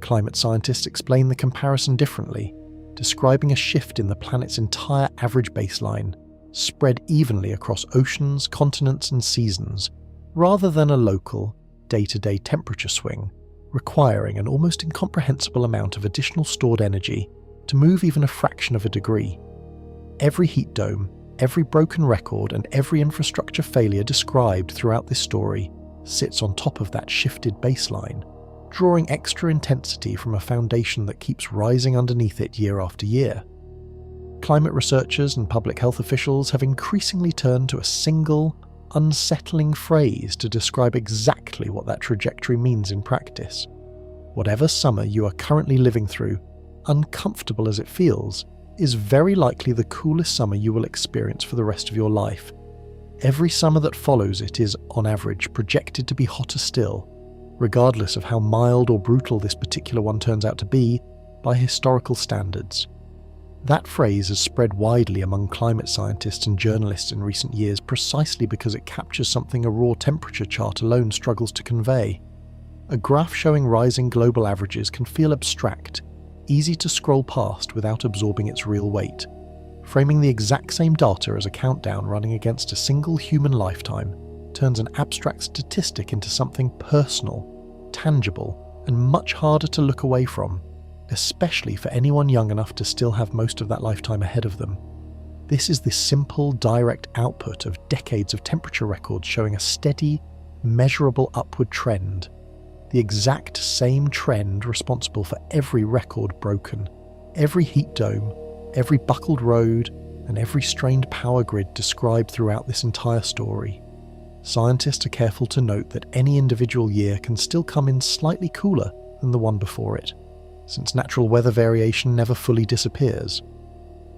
Climate scientists explain the comparison differently, describing a shift in the planet's entire average baseline, spread evenly across oceans, continents, and seasons, rather than a local, day-to-day temperature swing, requiring an almost incomprehensible amount of additional stored energy to move even a fraction of a degree. Every heat dome, every broken record, and every infrastructure failure described throughout this story sits on top of that shifted baseline, drawing extra intensity from a foundation that keeps rising underneath it year after year. Climate researchers and public health officials have increasingly turned to a single, unsettling phrase to describe exactly what that trajectory means in practice. Whatever summer you are currently living through, uncomfortable as it feels, is very likely the coolest summer you will experience for the rest of your life. Every summer that follows it is, on average, projected to be hotter still, regardless of how mild or brutal this particular one turns out to be by historical standards. That phrase has spread widely among climate scientists and journalists in recent years precisely because it captures something a raw temperature chart alone struggles to convey. A graph showing rising global averages can feel abstract, easy to scroll past without absorbing its real weight. Framing the exact same data as a countdown running against a single human lifetime turns an abstract statistic into something personal, tangible, and much harder to look away from, especially for anyone young enough to still have most of that lifetime ahead of them. This is the simple, direct output of decades of temperature records showing a steady, measurable upward trend. The exact same trend responsible for every record broken, every heat dome, every buckled road, and every strained power grid described throughout this entire story. Scientists are careful to note that any individual year can still come in slightly cooler than the one before it, since natural weather variation never fully disappears.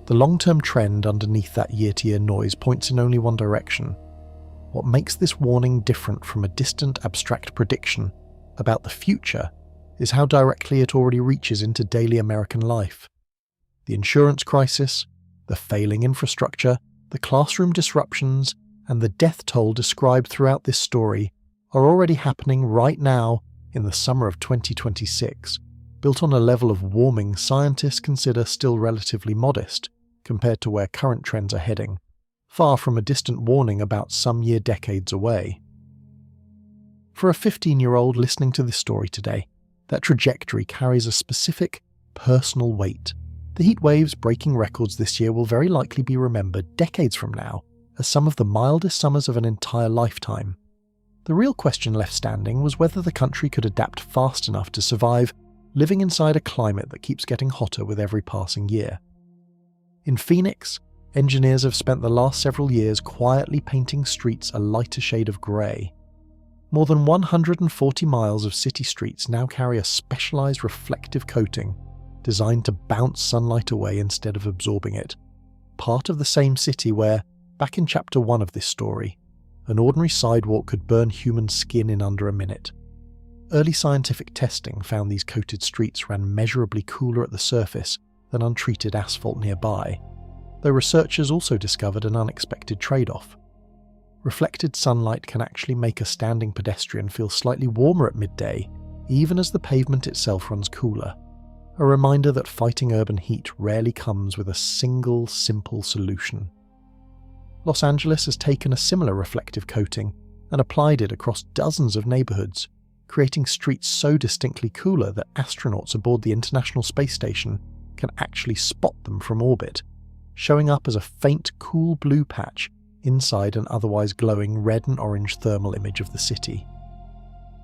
The long-term trend underneath that year-to-year noise points in only one direction. What makes this warning different from a distant abstract prediction about the future is how directly it already reaches into daily American life. The insurance crisis, the failing infrastructure, the classroom disruptions, and the death toll described throughout this story are already happening right now in the summer of 2026, built on a level of warming scientists consider still relatively modest compared to where current trends are heading, far from a distant warning about some decades away. For a 15-year-old listening to this story today, that trajectory carries a specific, personal weight. The heat waves breaking records this year will very likely be remembered decades from now as some of the mildest summers of an entire lifetime. The real question left standing was whether the country could adapt fast enough to survive living inside a climate that keeps getting hotter with every passing year. In Phoenix, engineers have spent the last several years quietly painting streets a lighter shade of grey. More than 140 miles of city streets now carry a specialised reflective coating designed to bounce sunlight away instead of absorbing it, part of the same city where, back in Chapter 1 of this story, an ordinary sidewalk could burn human skin in under a minute. Early scientific testing found these coated streets ran measurably cooler at the surface than untreated asphalt nearby, though researchers also discovered an unexpected trade-off. Reflected sunlight can actually make a standing pedestrian feel slightly warmer at midday, even as the pavement itself runs cooler. A reminder that fighting urban heat rarely comes with a single, simple solution. Los Angeles has taken a similar reflective coating and applied it across dozens of neighborhoods, creating streets so distinctly cooler that astronauts aboard the International Space Station can actually spot them from orbit, showing up as a faint, cool blue patch inside an otherwise glowing red and orange thermal image of the city.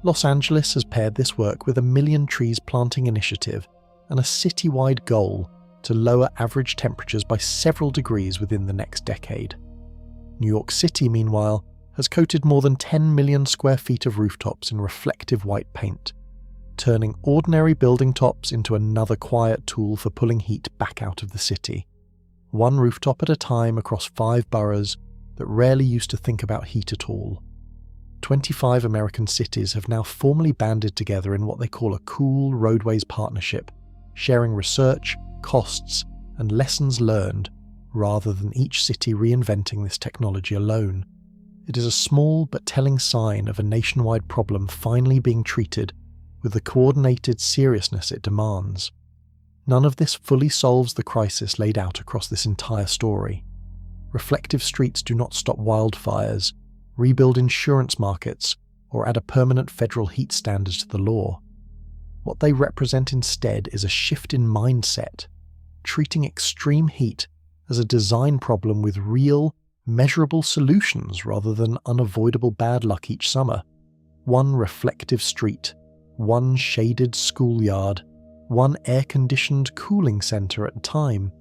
Los Angeles has paired this work with a 1 million trees planting initiative and a city-wide goal to lower average temperatures by several degrees within the next decade. New York City, meanwhile, has coated more than 10 million square feet of rooftops in reflective white paint, turning ordinary building tops into another quiet tool for pulling heat back out of the city, one rooftop at a time across 5 boroughs that rarely used to think about heat at all. 25 American cities have now formally banded together in what they call a Cool Roadways Partnership, sharing research, costs, and lessons learned rather than each city reinventing this technology alone. It is a small but telling sign of a nationwide problem finally being treated with the coordinated seriousness it demands. None of this fully solves the crisis laid out across this entire story. Reflective streets do not stop wildfires, rebuild insurance markets, or add a permanent federal heat standard to the law. What they represent instead is a shift in mindset, treating extreme heat as a design problem with real, measurable solutions rather than unavoidable bad luck each summer. One reflective street, one shaded schoolyard, one air-conditioned cooling centre at a time.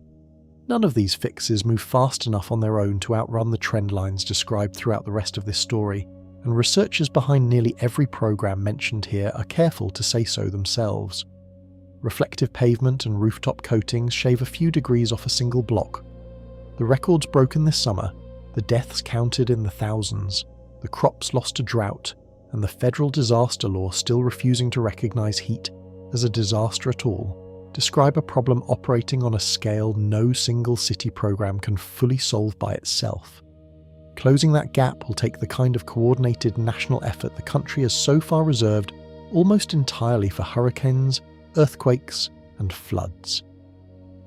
None of these fixes move fast enough on their own to outrun the trend lines described throughout the rest of this story, and researchers behind nearly every program mentioned here are careful to say so themselves. Reflective pavement and rooftop coatings shave a few degrees off a single block. The records broken this summer the deaths counted in the thousands, the crops lost to drought, and the federal disaster law still refusing to recognize heat as a disaster at all, describe a problem operating on a scale no single city program can fully solve by itself. Closing that gap will take the kind of coordinated national effort the country has so far reserved almost entirely for hurricanes, earthquakes, and floods.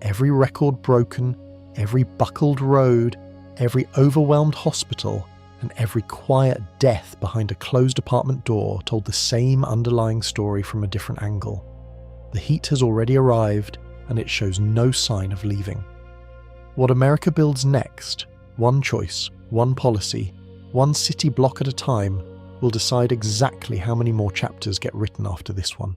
Every record broken, every buckled road, every overwhelmed hospital, and every quiet death behind a closed apartment door told the same underlying story from a different angle. The heat has already arrived, and it shows no sign of leaving. What America builds next, one choice, one policy, one city block at a time, will decide exactly how many more chapters get written after this one.